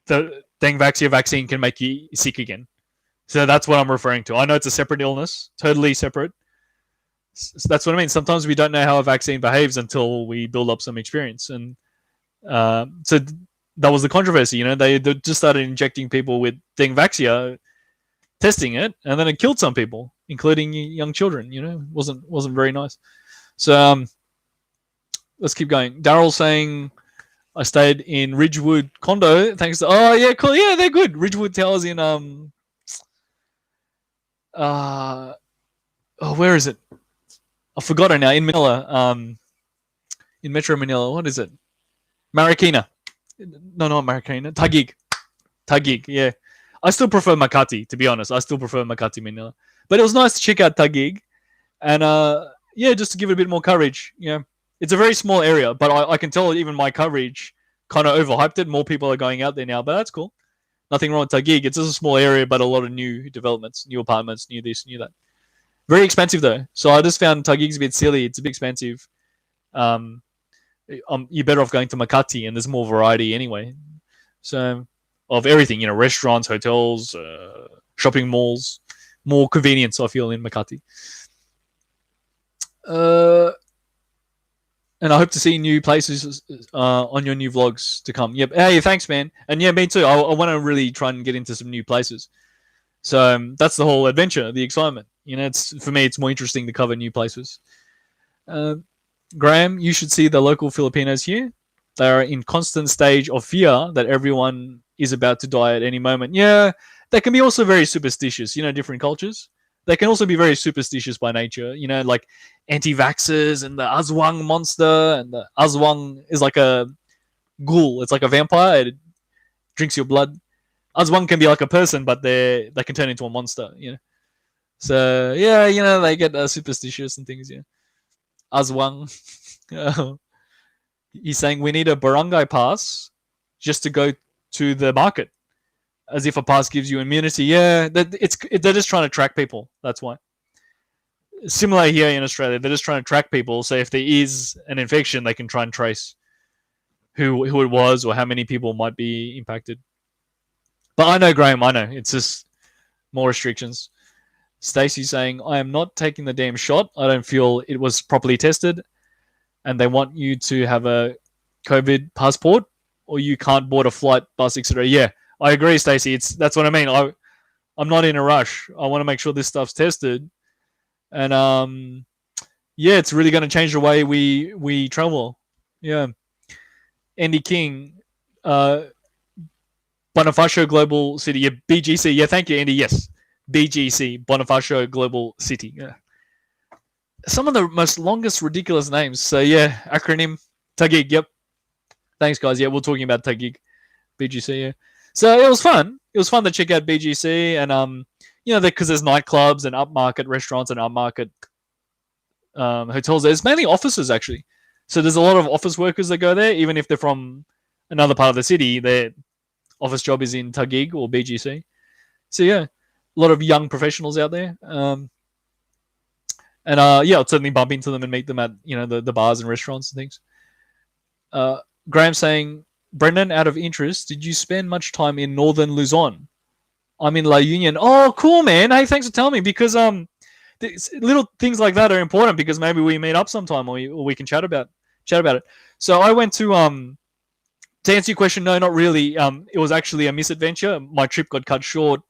the Dengvaxia vaccine can make you sick again. So that's what I'm referring to. I know it's a separate illness, totally separate. So that's what I mean. Sometimes we don't know how a vaccine behaves until we build up some experience. And so that was the controversy. They just started injecting people with Dengvaxia, testing it, and then it killed some people, including young children. Wasn't very nice. So let's keep going. Daryl saying, I stayed in Ridgewood condo. Thanks to, oh yeah, cool. Yeah, they're good. Ridgewood Towers in where is it? I've forgotten now. In Manila, in Metro Manila. What is it? Marikina. No, not Marikina. Taguig. Yeah, I still prefer Makati, to be honest. I still prefer Makati Manila, but it was nice to check out Taguig, and yeah, just to give it a bit more coverage. Yeah, it's a very small area, but I can tell even my coverage kind of overhyped it. More people are going out there now, but that's cool. Nothing wrong with Taguig. It's just a small area, but a lot of new developments, new apartments, new this, new that. Very expensive though. So I just found Taguig's a bit silly. It's a bit expensive. You're better off going to Makati, and there's more variety anyway. So of everything, restaurants, hotels, shopping malls, more convenience I feel in Makati. And I hope to see new places on your new vlogs to come. Yep. Hey, thanks, man. And yeah, me too. I want to really try and get into some new places. So that's the whole adventure, the excitement. For me, it's more interesting to cover new places. Graham, you should see the local Filipinos here. They are in constant stage of fear that everyone is about to die at any moment. Yeah, they can be also very superstitious, different cultures. They can also be very superstitious by nature, like anti-vaxxers and the Aswang monster. And the Aswang is like a ghoul. It's like a vampire. It drinks your blood. Aswang can be like a person, but they can turn into a monster, So, yeah, they get superstitious and things, yeah. Aswang. He's saying we need a barangay pass just to go to the market, as if a pass gives you immunity. Yeah, they're just trying to track people. That's why. Similar here in Australia, they're just trying to track people. So if there is an infection, they can try and trace who it was or how many people might be impacted. But I know, Graham, I know. It's just more restrictions. Stacey's saying, I am not taking the damn shot. I don't feel it was properly tested. And they want you to have a COVID passport or you can't board a flight, bus, etc. Yeah, I agree, Stacey. That's what I mean. I'm not in a rush. I want to make sure this stuff's tested. And yeah, it's really going to change the way we travel. Yeah. Andy King, Bonifacio Global City. Yeah, BGC. Yeah, thank you, Andy. Yes. BGC, Bonifacio Global City. Yeah. Some of the most longest, ridiculous names. So, yeah, acronym. Taguig, yep. Thanks, guys. Yeah, we're talking about Taguig. BGC, yeah. So, it was fun. It was fun to check out BGC. And, because there's nightclubs and upmarket restaurants and upmarket hotels. There's mainly offices, actually. So, there's a lot of office workers that go there, even if they're from another part of the city. Their office job is in Taguig or BGC. So, yeah, a lot of young professionals out there. And yeah, I'll certainly bump into them and meet them at the bars and restaurants and things. Graham saying, Brendan, out of interest, did you spend much time in northern Luzon? I'm in La Union. Oh, cool, man. Hey, thanks for telling me, because little things like that are important, because maybe we meet up sometime or we can chat about it. So I went to answer your question, no, not really. It was actually a misadventure. My trip got cut short.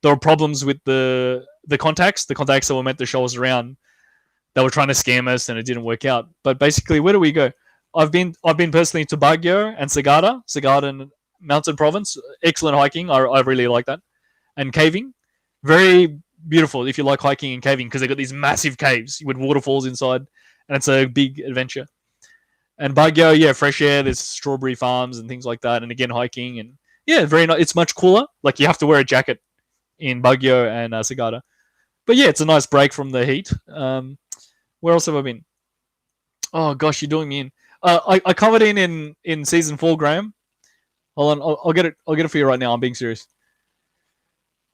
There were problems with the contacts that were meant to show us around. They were trying to scam us, and it didn't work out. But basically, where do we go? I've been personally to Baguio and Sagada Mountain Province. Excellent hiking. I really like that. And caving. Very beautiful if you like hiking and caving, because they've got these massive caves with waterfalls inside, and it's a big adventure. And Baguio, yeah, fresh air. There's strawberry farms and things like that. And again, hiking. And Yeah, very nice. It's much cooler. Like you have to wear a jacket in Baguio and Sagada. But yeah, it's a nice break from the heat. Where else have I been? Oh gosh, you're doing me in. I covered in season 4, Graham. Hold on, I'll get it. I'll get it for you right now. I'm being serious.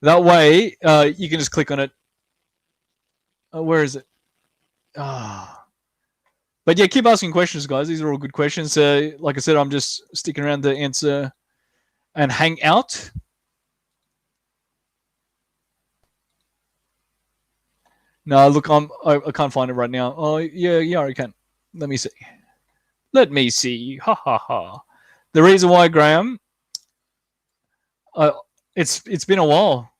That way, you can just click on it. Where is it? Ah. But yeah, keep asking questions, guys. These are all good questions. Like I said, I'm just sticking around to answer and hang out. No, look, I can't find it right now. Oh yeah, I can. Let me see. Let me see. Ha ha ha. The reason why, Graham, it's been a while.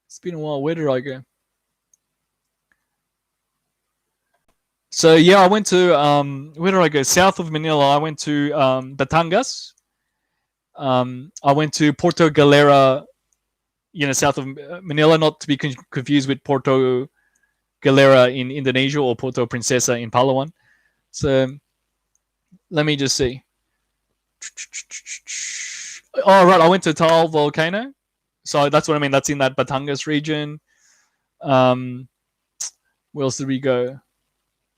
It's been a while. Where did I go? So yeah, I went to where did I go? South of Manila. I went to Batangas. I went to Porto Galera, south of Manila, not to be confused with Porto Galera in Indonesia or Porto Princesa in Palawan. So let me just see. Oh, right. I went to Taal Volcano. So that's what I mean. That's in that Batangas region. Where else did we go?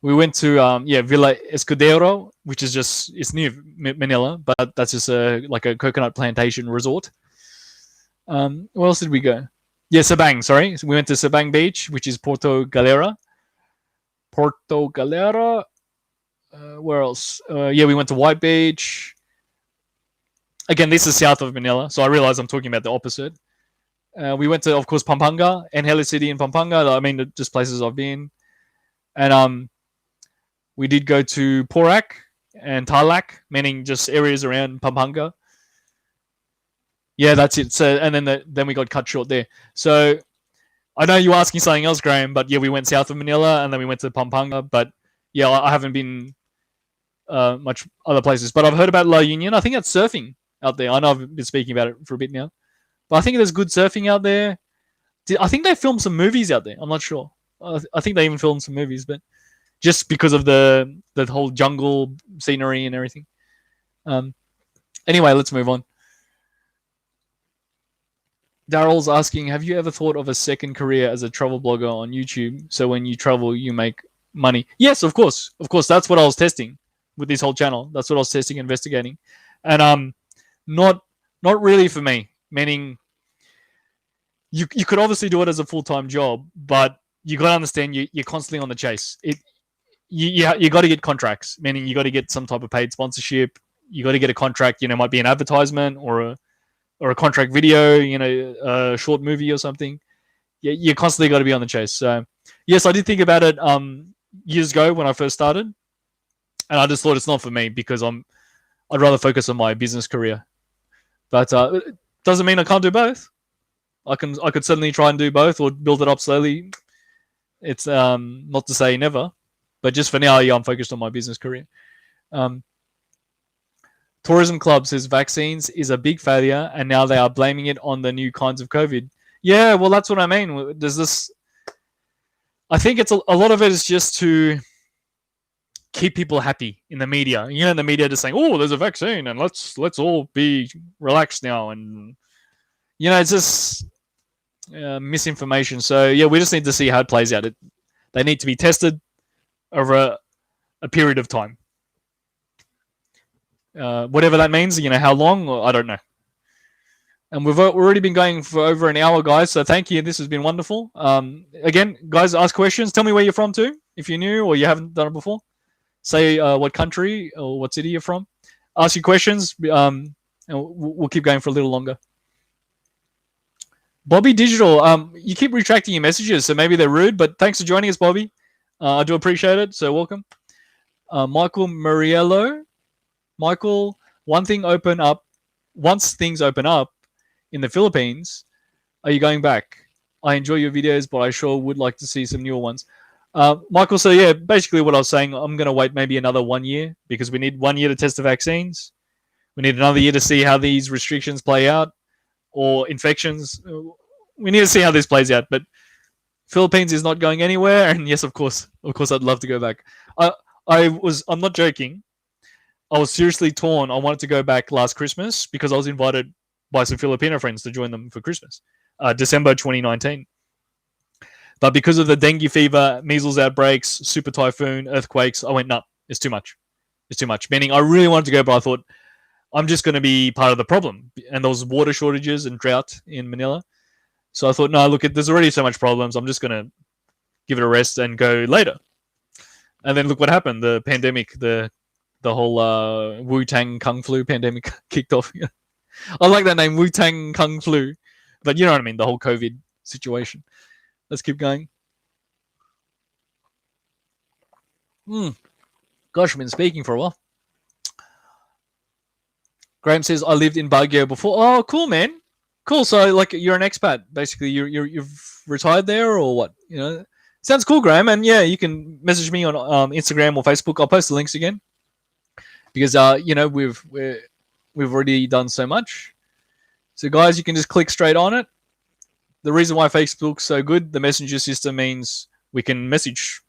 We went to Villa Escudero, which is it's near Manila, but that's just like a coconut plantation resort. Where else did we go? Yeah, Sabang. Sorry, so we went to Sabang Beach, which is Porto Galera. Porto Galera. Where else? We went to White Beach. Again, this is south of Manila, so I realize I'm talking about the opposite. We went to, of course, Pampanga and Heli City in Pampanga. I mean, just places I've been. And we did go to Porac and Tarlac, meaning just areas around Pampanga. Yeah, that's it. So, and then we got cut short there. So, I know you're asking something else, Graham, but yeah, we went south of Manila and then we went to Pampanga. But yeah, I haven't been much other places. But I've heard about La Union. I think that's surfing out there. I know I've been speaking about it for a bit now, but I think there's good surfing out there. I think they filmed some movies out there. I'm not sure. I think they even filmed some movies, but just because of the whole jungle scenery and everything. Anyway, let's move on. Daryl's asking, have you ever thought of a second career as a travel blogger on YouTube? So when you travel, you make money. Yes, of course. Of course, that's what I was testing with this whole channel. That's what I was testing, investigating. And not really for me. Meaning, you could obviously do it as a full-time job, but you got to understand you're constantly on the chase. You got to get contracts, meaning you got to get some type of paid sponsorship. You got to get a contract. Might be an advertisement or a contract video. A short movie or something. You constantly got to be on the chase. So yes, I did think about it years ago when I first started, and I just thought it's not for me because I'd rather focus on my business career. But it doesn't mean I can't do both. I could certainly try and do both or build it up slowly. It's not to say never, but just for now, yeah, I'm focused on my business career. Tourism Club says vaccines is a big failure, and now they are blaming it on the new kinds of COVID. Yeah, well, that's what I mean. There's this. I think it's a lot of it is just to keep people happy in the media. The media just saying, "Oh, there's a vaccine, and let's all be relaxed now," and it's just misinformation. So yeah, we just need to see how it plays out. They need to be tested over a period of time. Whatever that means, how long, I don't know. And we've already been going for over an hour, guys. So thank you. This has been wonderful. Again, guys, ask questions. Tell me where you're from too, if you're new or you haven't done it before. Say what country or what city you're from. Ask your questions, and we'll keep going for a little longer. Bobby Digital, you keep retracting your messages, so maybe they're rude, but thanks for joining us, Bobby. I do appreciate it, so welcome. Michael Muriello. Michael, once things open up in the Philippines, are you going back? I enjoy your videos, but I sure would like to see some newer ones. Michael, so yeah, basically what I was saying, I'm going to wait maybe another 1 year because we need 1 year to test the vaccines. We need another year to see how these restrictions play out or infections. We need to see how this plays out, but Philippines is not going anywhere. And yes, of course, I'd love to go back. I'm not joking. I was seriously torn. I wanted to go back last Christmas because I was invited by some Filipino friends to join them for Christmas, December 2019. But because of the dengue fever, measles outbreaks, super typhoon, earthquakes, I went, no, it's too much. It's too much. Meaning I really wanted to go, but I thought I'm just going to be part of the problem. And there was water shortages and drought in Manila. So I thought, no, look, there's already so much problems. I'm just going to give it a rest and go later. And then look what happened. The pandemic, the whole Wu-Tang Kung Flu pandemic kicked off. I like that name, Wu-Tang Kung Flu. But you know what I mean, the whole COVID situation. Let's keep going. Gosh, I've been speaking for a while. Graham says, I lived in Baguio before. Oh, cool, man. Cool. So, like, you're an expat. Basically, you've retired there or what? You know, sounds cool, Graham. And yeah, you can message me on Instagram or Facebook. I'll post the links again because, you know, we've already done so much. So, guys, you can just click straight on it. The reason why Facebook's so good, the messenger system means we can message.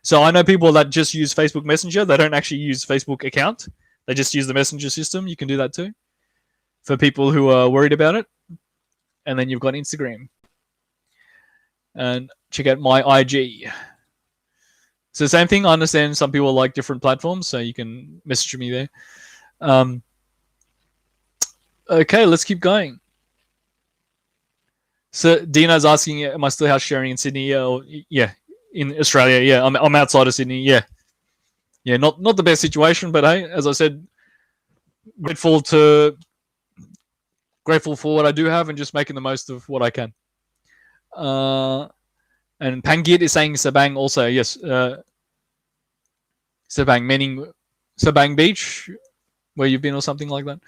So I know people that just use Facebook Messenger. They don't actually use Facebook account. They just use the messenger system. You can do that too for people who are worried about it. And then you've got Instagram. And check out my IG. So same thing. I understand some people like different platforms, so you can message me there. Okay, let's keep going. So Dina's asking, am I still house sharing in Sydney? Yeah, in Australia. Yeah, I'm outside of Sydney. Yeah, not the best situation, but hey, as I said, grateful for what I do have and just making the most of what I can. And Pangit is saying Sabang also. Yes, Sabang, meaning Sabang Beach, where you've been or something like that.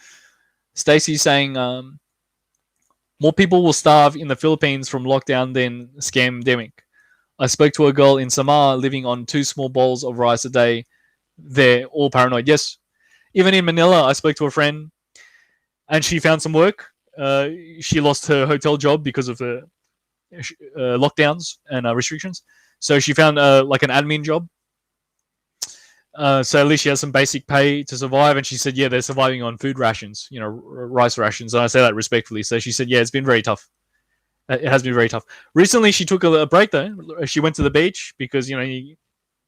Stacey's saying more people will starve in the Philippines from lockdown than scamdemic. I spoke to a girl in Samar living on 2 small bowls of rice a day. They're all paranoid. Yes. Even in Manila, I spoke to a friend and she found some work. She lost her hotel job because of the lockdowns and restrictions. So she found like an admin job. So at least she has some basic pay to survive. And she said, yeah, they're surviving on food rations, you know, rice rations. And I say that respectfully. So she said, yeah, it's been very tough. It has been very tough. Recently, she took a break though. She went to the beach because, you know,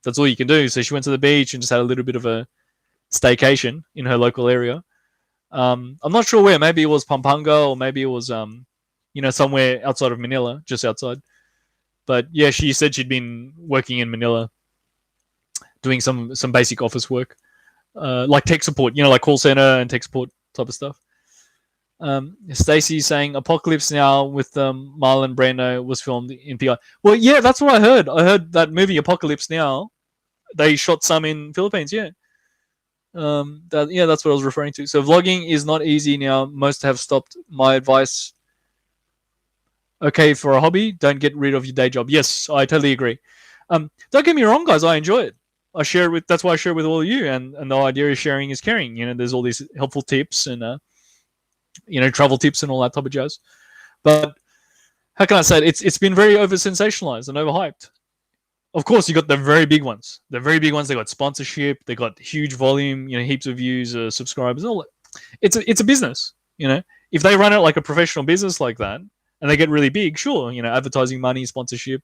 that's all you can do. So she went to the beach and just had a little bit of a staycation in her local area. I'm not sure where. Maybe it was Pampanga or maybe it was, you know, somewhere outside of Manila, just outside. But yeah, she said she'd been working in Manila, doing some basic office work, like tech support, you know, like call center and tech support type of stuff. Stacey's saying Apocalypse Now with Marlon Brando was filmed in PI. Well, yeah, that's what I heard. I heard that movie Apocalypse Now, they shot some in Philippines. Yeah. That's what I was referring to. So vlogging is not easy now. Most have stopped. My advice, okay, for a hobby, don't get rid of your day job. Yes, I totally agree. Don't get me wrong, guys. I enjoy it. That's why I share it with all of you. And the idea is sharing is caring. You know, there's all these helpful tips and, you know, travel tips and all that type of jazz. But how can I say it? It's been very over sensationalized and overhyped. Of course, you got the very big ones. The very big ones, they got sponsorship, they got huge volume, you know, heaps of views, subscribers, all that. It's a business, you know. If they run it like a professional business like that, and they get really big, sure, you know, advertising money, sponsorship,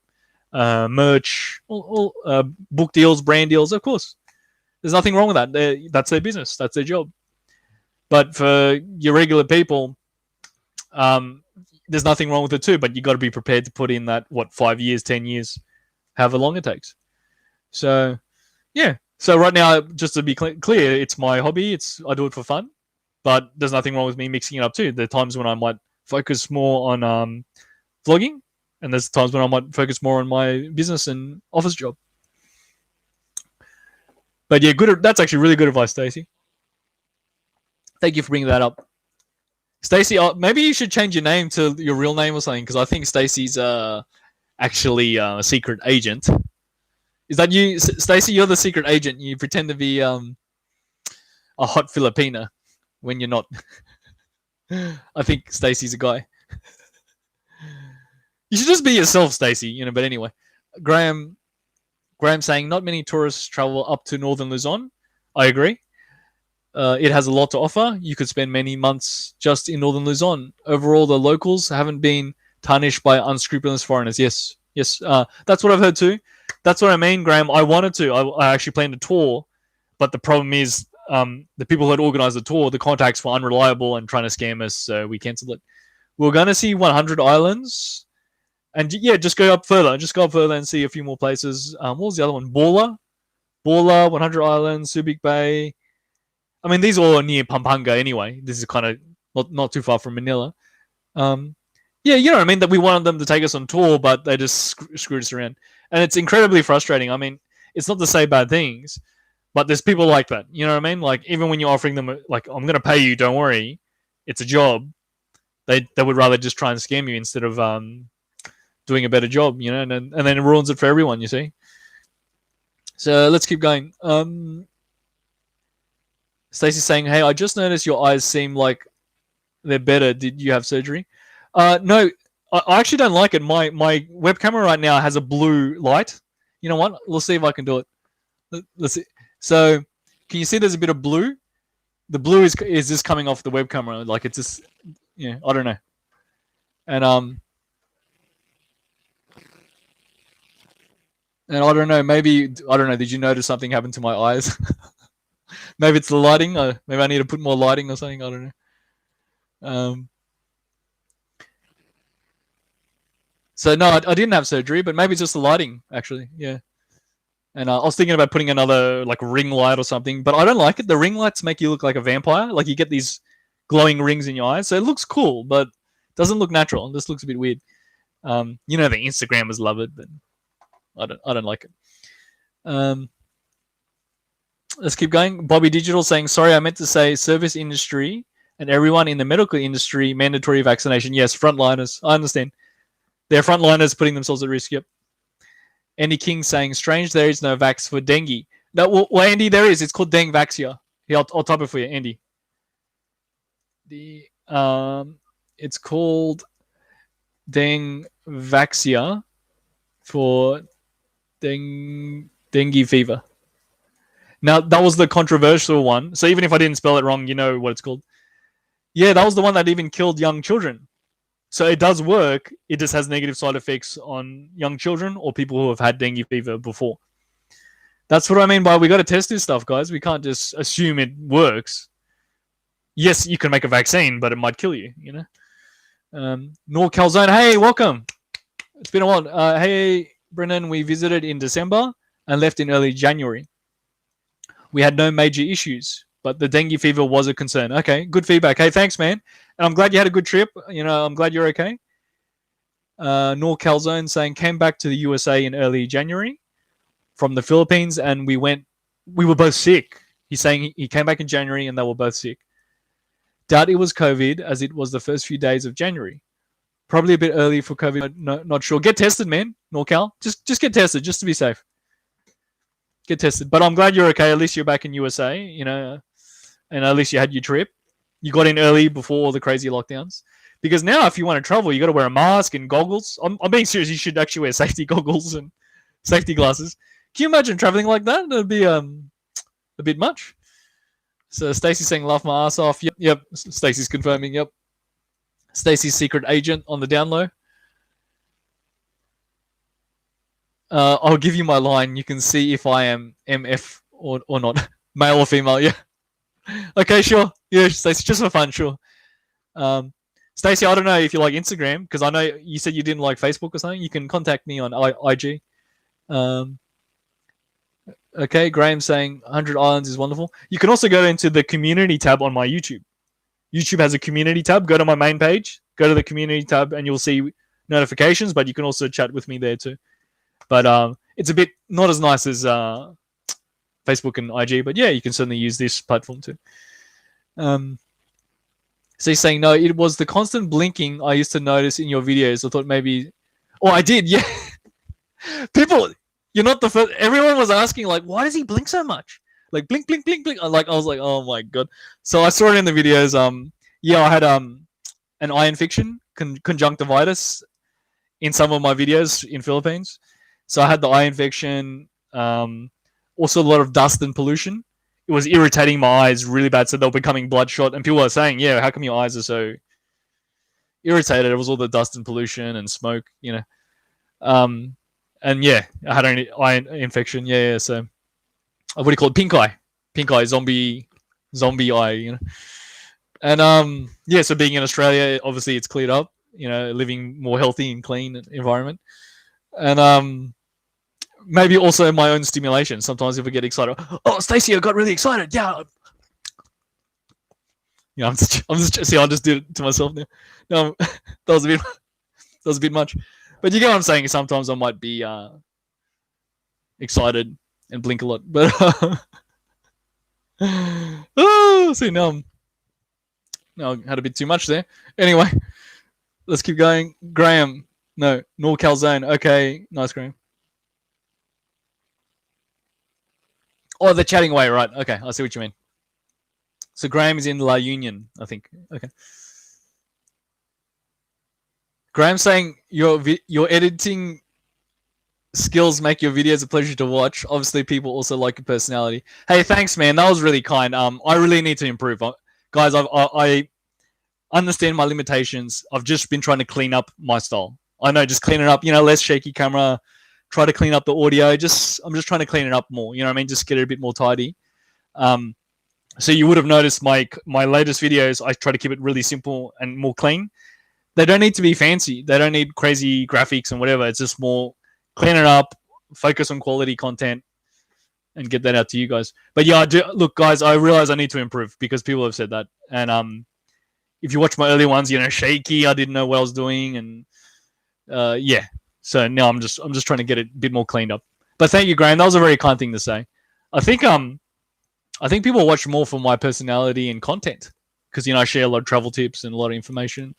merch, all book deals, brand deals, of course. There's nothing wrong with that. That's their business. That's their job. But for your regular people, there's nothing wrong with it too. But you got to be prepared to put in that 5 years, 10 years, however long it takes. So, yeah. So right now, just to be clear, it's my hobby. I do it for fun, but there's nothing wrong with me mixing it up too. There are times when I might focus more on vlogging, and there's times when I might focus more on my business and office job. But yeah, that's actually really good advice, Stacey. Thank you for bringing that up. Stacey, maybe you should change your name to your real name or something, because I think Stacey's actually a secret agent. Is that you, Stacey? You're the secret agent. You pretend to be a hot Filipina when you're not. I think Stacey's a guy. You should just be yourself, Stacey. You know. But anyway, Graham saying not many tourists travel up to northern Luzon. I agree. It has a lot to offer. You could spend many months just in northern Luzon. Overall, the locals haven't been tarnished by unscrupulous foreigners. Yes, yes, that's what I've heard too. That's what I mean, Graham. I wanted to. I actually planned a tour, but the problem is the people who had organized the tour, the contacts were unreliable and trying to scam us, so we cancelled it. We're going to see 100 islands, and yeah, just go up further. Just go up further and see a few more places. What was the other one? Bula, 100 Islands, Subic Bay. I mean, these all are near Pampanga anyway. This is kind of not too far from Manila. Yeah, you know what I mean? That we wanted them to take us on tour, but they just screwed us around. And it's incredibly frustrating. I mean, it's not to say bad things, but there's people like that. You know what I mean? Like, even when you're offering them, like, I'm going to pay you, don't worry. It's a job. They would rather just try and scam you instead of doing a better job, you know? And then it ruins it for everyone, you see? So let's keep going. Stacey's saying, hey, I just noticed your eyes seem like they're better. Did you have surgery? No, I actually don't like it. My web camera right now has a blue light. You know what? Let's see if I can do it. Let's see. So can you see there's a bit of blue? The blue is just coming off the web camera. Like it's just, yeah, I don't know. And I don't know, maybe, I don't know, did you notice something happened to my eyes? Maybe it's the lighting. Maybe I need to put more lighting or something. I don't know. So no, I didn't have surgery, but maybe it's just the lighting, actually. Yeah. And I was thinking about putting another like ring light or something, but I don't like it. The ring lights make you look like a vampire. Like you get these glowing rings in your eyes, so it looks cool, but it doesn't look natural. It just looks a bit weird. You know, the Instagrammers love it, but I don't like it. Let's keep going. Bobby Digital saying, sorry, I meant to say service industry and everyone in the medical industry, mandatory vaccination. Yes, frontliners. I understand. They're frontliners putting themselves at risk. Yep. Andy King saying, strange, there is no vax for dengue. No, well, Andy, there is. It's called Dengvaxia. Here, I'll type it for you, Andy. It's called Dengvaxia for dengue fever. Now, that was the controversial one. So even if I didn't spell it wrong, you know what it's called. Yeah, that was the one that even killed young children. So it does work. It just has negative side effects on young children or people who have had dengue fever before. That's what I mean by we got to test this stuff, guys. We can't just assume it works. Yes, you can make a vaccine, but it might kill you, you know. Nor Calzone, hey, welcome. It's been a while. Hey, Brennan, we visited in December and left in early January. We had no major issues, but the dengue fever was a concern. Okay, good feedback. Hey, thanks, man. And I'm glad you had a good trip. You know, I'm glad you're okay. Nor Calzone saying, came back to the USA in early January from the Philippines, and we were both sick. He's saying he came back in January and they were both sick. Doubt it was COVID, as it was the first few days of January. Probably a bit early for COVID. No, not sure. Get tested, man. NorCal. Just get tested, just to be safe. Get tested. But I'm glad you're okay. At least you're back in USA, you know, and at least you had your trip. You got in early before all the crazy lockdowns. Because now, if you want to travel, you got to wear a mask and goggles. I'm being serious. You should actually wear safety goggles and safety glasses. Can you imagine traveling like that? That'd be a bit much. So Stacey's saying, laugh my ass off. Yep. Stacey's confirming. Yep. Stacey's secret agent on the down low. I'll give you my line. You can see if I am MF or not, male or female. Yeah. Okay, sure. Yeah, Stacey, just for fun, sure. Stacey, I don't know if you like Instagram, because I know you said you didn't like Facebook or something. You can contact me on IG. Okay, Graham saying 100 Islands is wonderful. You can also go into the community tab on my YouTube. YouTube has a community tab. Go to my main page, go to the community tab, and you'll see notifications, but you can also chat with me there too. But it's a bit not as nice as Facebook and IG, but yeah, you can certainly use this platform too. So he's saying, no, it was the constant blinking I used to notice in your videos. I thought maybe, I did, yeah. People, you're not the first. Everyone was asking, like, why does he blink so much? Like, blink, blink, blink, blink. I was like, oh my God. So I saw it in the videos. Yeah, I had an eye infection, conjunctivitis, in some of my videos in Philippines. So I had the eye infection, also a lot of dust and pollution. it was irritating my eyes really bad. So they were becoming bloodshot, and people were saying, "Yeah, how come your eyes are so irritated?" It was all the dust and pollution and smoke, you know. And yeah, I had an eye infection. Yeah. So what do you call it? Pink eye, zombie eye, you know. And yeah, so being in Australia, obviously it's cleared up, you know, living more healthy and clean environment. And maybe also my own stimulation. Sometimes if I get excited, oh, Stacey, I got really excited. Yeah. You know, see, I just did it to myself now. No, that was a bit much. But you get what I'm saying. Sometimes I might be excited and blink a lot. But oh, see, now I had a bit too much there. Anyway, let's keep going. Graham, no, Calzone. Okay, nice, Graham. Oh, they're chatting away, right? Okay, I see what you mean. So Graham is in La Union, I think. Okay. Graham saying your editing skills make your videos a pleasure to watch. Obviously, people also like your personality. Hey, thanks, man. That was really kind. I really need to improve, guys. I understand my limitations. I've just been trying to clean up my style. I know, just clean it up. You know, less shaky camera. Try to clean up the audio. I'm just trying to clean it up more. You know what I mean? Just get it a bit more tidy. So you would have noticed my latest videos. I try to keep it really simple and more clean. They don't need to be fancy. They don't need crazy graphics and whatever. It's just more clean it up, focus on quality content, and get that out to you guys. But yeah, look, guys, I realize I need to improve because people have said that. And if you watch my early ones, you know, shaky. I didn't know what I was doing, and yeah. So now I'm just trying to get it a bit more cleaned up. But thank you, Graham. That was a very kind thing to say. I think people watch more for my personality and content because, you know, I share a lot of travel tips and a lot of information.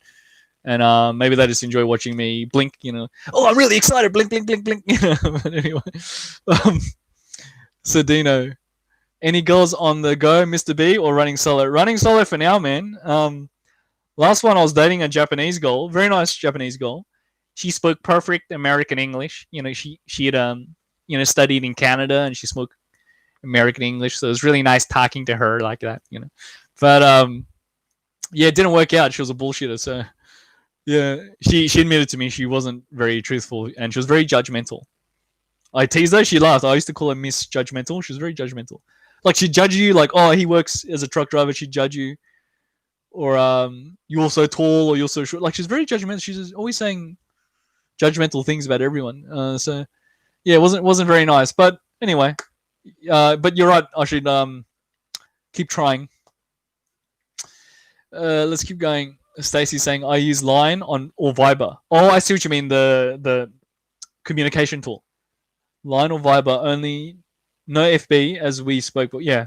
And maybe they just enjoy watching me blink, you know. Oh, I'm really excited. Blink, blink, blink, blink. You know? But anyway. So, Dino, any girls on the go, Mr. B, or running solo? Running solo for now, man. Last one, I was dating a Japanese girl. Very nice Japanese girl. She spoke perfect American English. You know, she had you know, studied in Canada, and she spoke American English. So it was really nice talking to her like that, you know. But yeah, it didn't work out. She was a bullshitter. So yeah, she admitted to me she wasn't very truthful, and she was very judgmental. I teased her. She laughed. I used to call her Miss Judgmental. She was very judgmental. Like, she'd judge you, like, oh, he works as a truck driver. She'd judge you. Or you're so tall, or you're so short. Like, she's very judgmental. She's always saying judgmental things about everyone. So yeah, it wasn't very nice. But anyway, but you're right. I should keep trying. Let's keep going. Stacey's saying I use Line or Viber. Oh, I see what you mean. The communication tool. Line or Viber only. No FB, as we spoke. But yeah.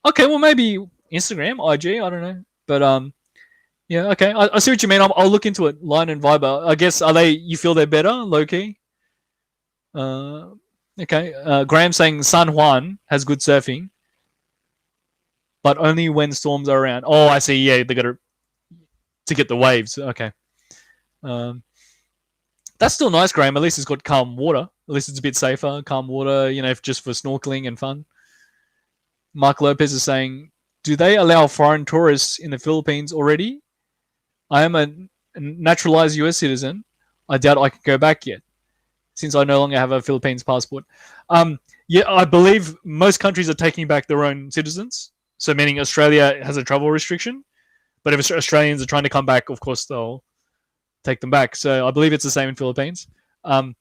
Okay, well, maybe Instagram, IG. I don't know. But yeah. Okay, I see what you mean. I'll look into it. Line and Viber. I guess you feel they're better, low key. Okay. Graham saying San Juan has good surfing, but only when storms are around. Oh, I see. Yeah, they got to get the waves. Okay. That's still nice, Graham. At least it's got calm water. At least it's a bit safer. Calm water, you know, just for snorkeling and fun. Mark Lopez is saying, do they allow foreign tourists in the Philippines already? I am a naturalized US citizen. I doubt I can go back yet, since I no longer have a Philippines passport. Yeah, I believe most countries are taking back their own citizens. So meaning Australia has a travel restriction. But if Australians are trying to come back, of course, they'll take them back. So I believe it's the same in Philippines. I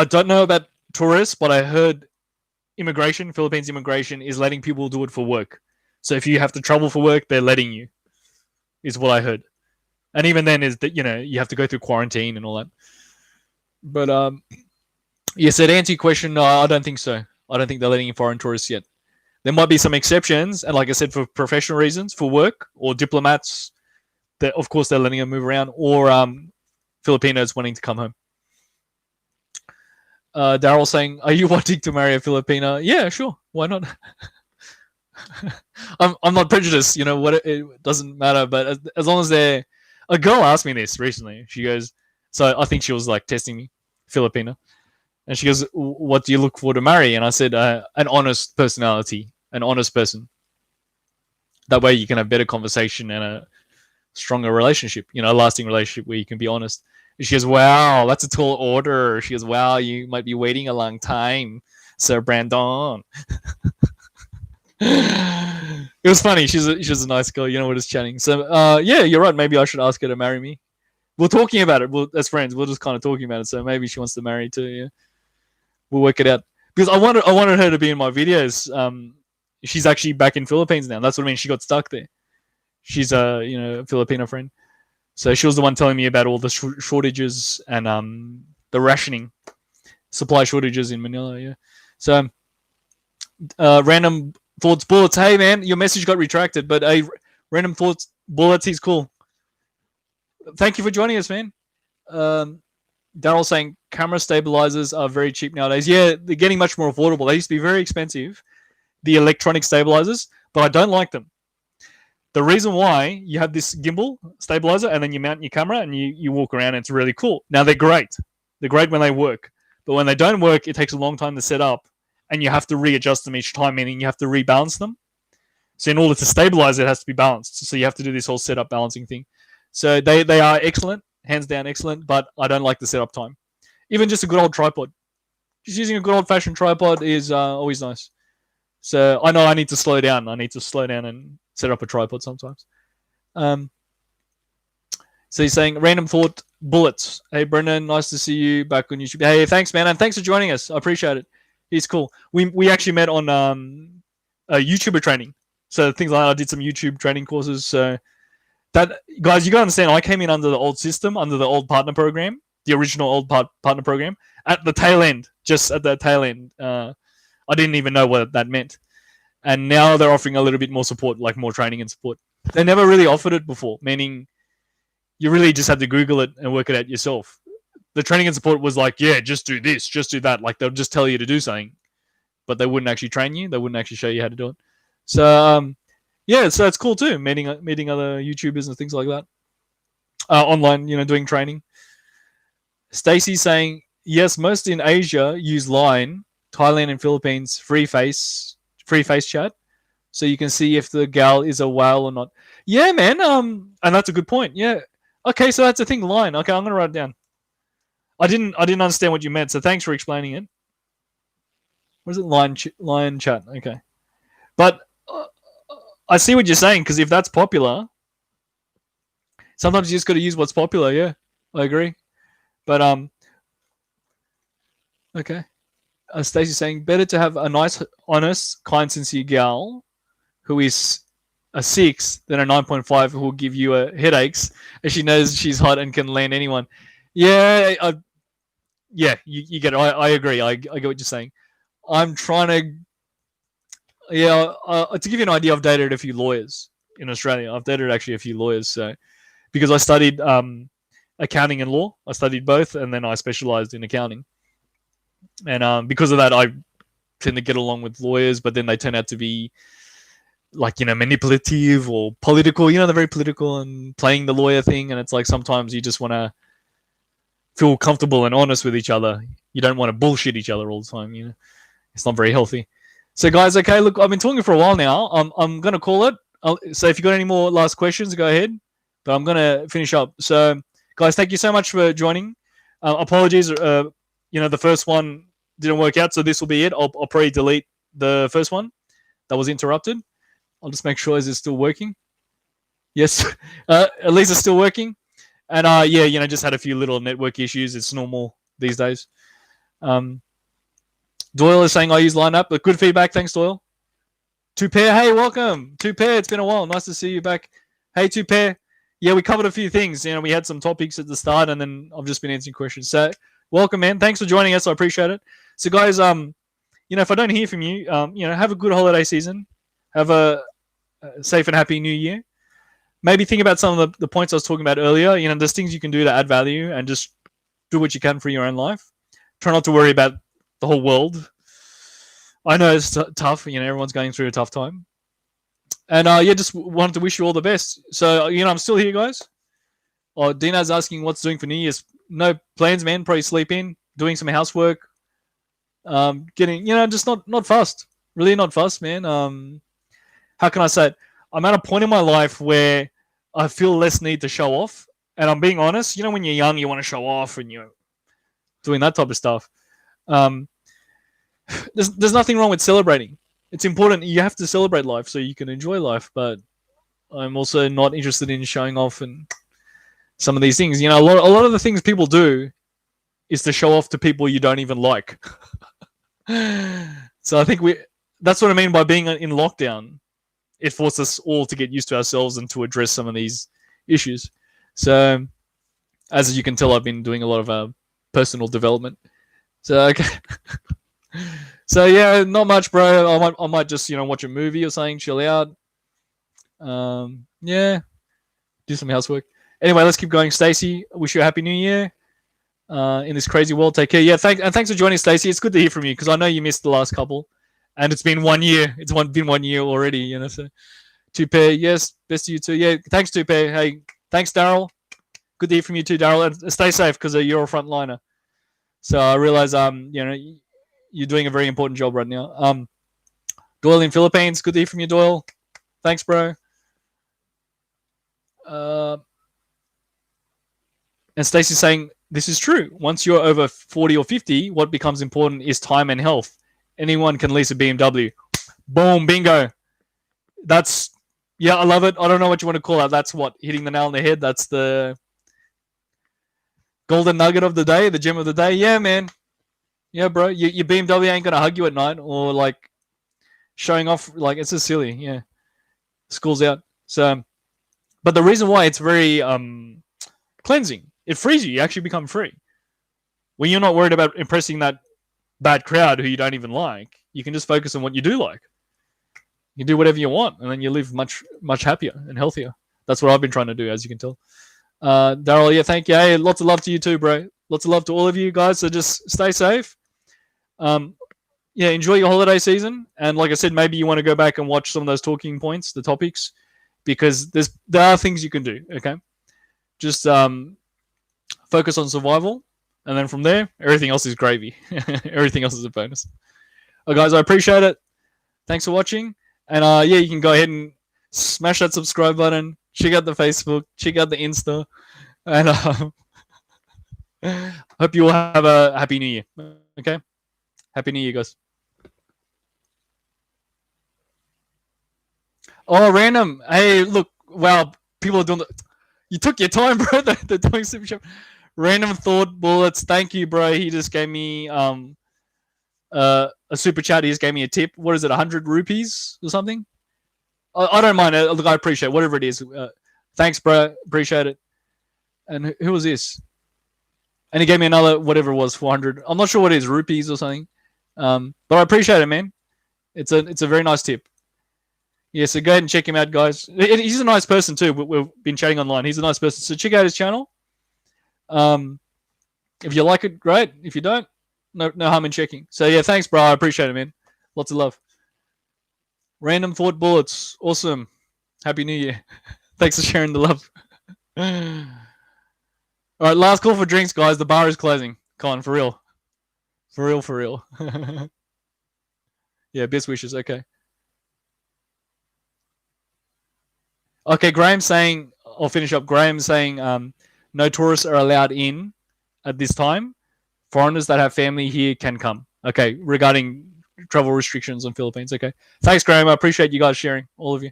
don't know about tourists, but I heard Philippines immigration is letting people do it for work. So if you have to travel for work, they're letting you, is what I heard. And even then is that, you know, you have to go through quarantine and all that. But yes, to answer your question, no, I don't think so. I don't think they're letting in foreign tourists yet. There might be some exceptions, and like I said, for professional reasons, for work or diplomats, that of course they're letting them move around, or Filipinos wanting to come home. Daryl saying, "Are you wanting to marry a Filipina?" Yeah, sure. Why not? I'm not prejudiced. You know what? It doesn't matter. But as long as they're, a girl asked me this recently. She goes, so I think she was like testing me, Filipina. And she goes, "What do you look for to marry?" And I said, "An honest personality, an honest person. That way you can have better conversation and a stronger relationship, a lasting relationship where you can be honest." And she goes, "Wow, that's a tall order." She goes, "Wow, you might be waiting a long time, Sir Brandon." It was funny. She's a nice girl. We're just chatting. So yeah, you're right. Maybe I should ask her to marry me. We're talking about it. As friends, we're just kind of talking about it. So maybe she wants to marry too. Yeah, we'll work it out. Because I wanted her to be in my videos. She's actually back in Philippines now. That's what I mean. She got stuck there. She's a Filipino friend. So she was the one telling me about all the shortages and the rationing, supply shortages in Manila. Yeah. So random thoughts bullets. Hey man, your message got retracted, but random thoughts bullets. He's cool. Thank you for joining us, man. Daryl saying camera stabilizers are very cheap nowadays. Yeah, they're getting much more affordable. They used to be very expensive, the electronic stabilizers, but I don't like them. The reason why, you have this gimbal stabilizer and then you mount your camera and you walk around and it's really cool. Now they're great. They're great when they work. But when they don't work, it takes a long time to set up and you have to readjust them each time, meaning you have to rebalance them. So in order to stabilize it has to be balanced. So you have to do this whole setup balancing thing. So they are excellent, hands down excellent, but I don't like the setup time. Even just a good old tripod. Just using a good old fashioned tripod is always nice. So I know I need to slow down. I need to slow down and set up a tripod sometimes. So he's saying, random thought, bullets. Hey, Brendan, nice to see you back on YouTube. Hey, thanks, man. And thanks for joining us. I appreciate it. He's cool. We actually met on a YouTuber training. So things like that, I did some YouTube training courses. So that, guys, you got to understand, I came in under the old system, under the old partner program, the original old partner program, at the tail end, just at the tail end. I didn't even know what that meant. And now they're offering a little bit more support, like more training and support. They never really offered it before, meaning you really just had to Google it and work it out yourself. The training and support was like, yeah, just do this, just do that. Like they'll just tell you to do something, but they wouldn't actually train you. They wouldn't actually show you how to do it. So yeah, so it's cool too, meeting other YouTubers and things like that. Online, doing training. Stacy saying, yes, most in Asia use Line, Thailand and Philippines, free face chat, so you can see if the gal is a whale or not. Yeah, man. And that's a good point. Yeah. Okay, so that's a thing. Line. Okay, I'm gonna write it down. I didn't understand what you meant, so thanks for explaining it. What is it? Line chat. Okay, but I see what you're saying, because if that's popular, sometimes you just got to use what's popular. Yeah, I agree. But okay. Stacey's saying, better to have a nice, honest, kind, sincere gal who is a 6 than a 9.5 who will give you headaches, and she knows she's hot and can land anyone. Yeah, yeah, you get it. I agree. I get what you're saying. I'm trying to, to give you an idea, I've dated a few lawyers in Australia. I've dated actually a few lawyers, so because I studied accounting and law. I studied both, and then I specialized in accounting. And because of that, I tend to get along with lawyers, but then they turn out to be like, manipulative or political. They're very political and playing the lawyer thing. And it's like sometimes you just want to feel comfortable and honest with each other. You don't want to bullshit each other all the time. It's not very healthy. So, guys, okay, look, I've been talking for a while now. I'm going to call it. So if you've got any more last questions, go ahead. But I'm going to finish up. So, guys, thank you so much for joining. Apologies. The first one didn't work out, so this will be it. I'll probably delete the first one that was interrupted. I'll just make sure, is it still working? Yes, at least it's still working. And just had a few little network issues. It's normal these days. Doyle is saying I use lineup, but good feedback. Thanks, Doyle. Two pair, hey, welcome. Two pair, it's been a while. Nice to see you back. Hey, two pair. Yeah, we covered a few things. We had some topics at the start, and then I've just been answering questions. So welcome, man. Thanks for joining us. I appreciate it. So, guys, if I don't hear from you, have a good holiday season. Have a safe and happy new year. Maybe think about some of the points I was talking about earlier. There's things you can do to add value and just do what you can for your own life. Try not to worry about the whole world. I know it's tough. Everyone's going through a tough time. And, just wanted to wish you all the best. So, I'm still here, guys. Dina's asking what's doing for New Year's. No plans, man. Probably sleep in, doing some housework, Getting, just not fast. Really not fast, man. How can I say it? I'm at a point in my life where I feel less need to show off. And I'm being honest, when you're young, you want to show off and you're doing that type of stuff. Um, there's nothing wrong with celebrating. It's important. You have to celebrate life so you can enjoy life. But I'm also not interested in showing off and some of these things. A lot of the things people do is to show off to people you don't even like. So I think that's what I mean by being in lockdown. It forced us all to get used to ourselves and to address some of these issues. So, as you can tell, I've been doing a lot of personal development. So, okay. So yeah, not much, bro. I might just watch a movie or something, chill out. Yeah, do some housework. Anyway, let's keep going. Stacey, wish you a happy new year. In this crazy world, take care. Yeah, thanks for joining, Stacey. It's good to hear from you because I know you missed the last couple, and it's been 1 year. It's been 1 year already. So Tupe, yes, best to you too. Yeah, thanks Tupe. Hey, thanks Daryl. Good to hear from you too, Daryl. And stay safe because you're a frontliner. So I realize you're doing a very important job right now. Doyle in Philippines, good to hear from you, Doyle. Thanks, bro. And Stacey's saying, this is true. Once you're over 40 or 50, what becomes important is time and health. Anyone can lease a BMW. Boom, bingo. I love it. I don't know what you want to call that. That's what, hitting the nail on the head. That's the golden nugget of the day, the gem of the day. Yeah, man. Yeah, bro. Your BMW ain't going to hug you at night or like showing off. Like, it's just silly. Yeah. School's out. So, but the reason why it's very cleansing, it frees you. You actually become free. When you're not worried about impressing that bad crowd who you don't even like, you can just focus on what you do like. You can do whatever you want, and then you live much, much happier and healthier. That's what I've been trying to do, as you can tell. Daryl, yeah, thank you. Hey, lots of love to you too, bro. Lots of love to all of you guys. So just stay safe. Yeah, enjoy your holiday season. And like I said, maybe you want to go back and watch some of those talking points, the topics, because there are things you can do. Okay, just focus on survival, and then from there, everything else is gravy. Everything else is a bonus. Well, guys, I appreciate it. Thanks for watching. And yeah, you can go ahead and smash that subscribe button. Check out the Facebook. Check out the Insta. And hope you all have a happy new year. Okay? Happy new year, guys. Oh, random. Hey, look. Wow. People are doing You took your time, bro. They're doing super shop. Random thought bullets. Thank you, bro. He just gave me a super chat. He just gave me a tip. What is it, 100 rupees or something? I don't mind it. Look, I appreciate it. Whatever it is. Thanks, bro. Appreciate it. And who was this? And he gave me another, whatever it was, 400. I'm not sure what it is, rupees or something. But I appreciate it, man. It's a very nice tip. Yeah, so go ahead and check him out, guys. He's a nice person too. We've been chatting online. He's a nice person. So check out his channel. If you like it, great. If you don't, no harm in checking. So yeah, thanks, bro. I appreciate it, man. Lots of love. Random thought bullets. Awesome. Happy New Year. Thanks for sharing the love. All right, last call for drinks, guys. The bar is closing. Come on, for real. For real, for real. Yeah, best wishes. Okay. Okay, Graham's saying, I'll finish up. Graham's saying no tourists are allowed in at this time. Foreigners that have family here can come. Okay, regarding travel restrictions on Philippines. Okay. Thanks, Graham. I appreciate you guys sharing, all of you.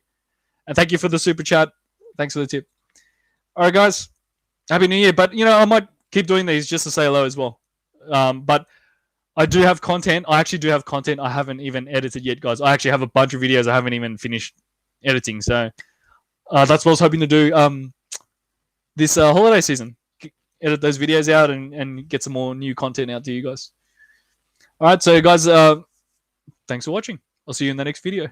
And thank you for the super chat. Thanks for the tip. All right, guys. Happy New Year. But, I might keep doing these just to say hello as well. But I do have content. I actually do have content I haven't even edited yet, guys. I actually have a bunch of videos I haven't even finished editing. So that's what I was hoping to do this holiday season. Edit those videos out and get some more new content out to you guys. All right, so guys, thanks for watching. I'll see you in the next video.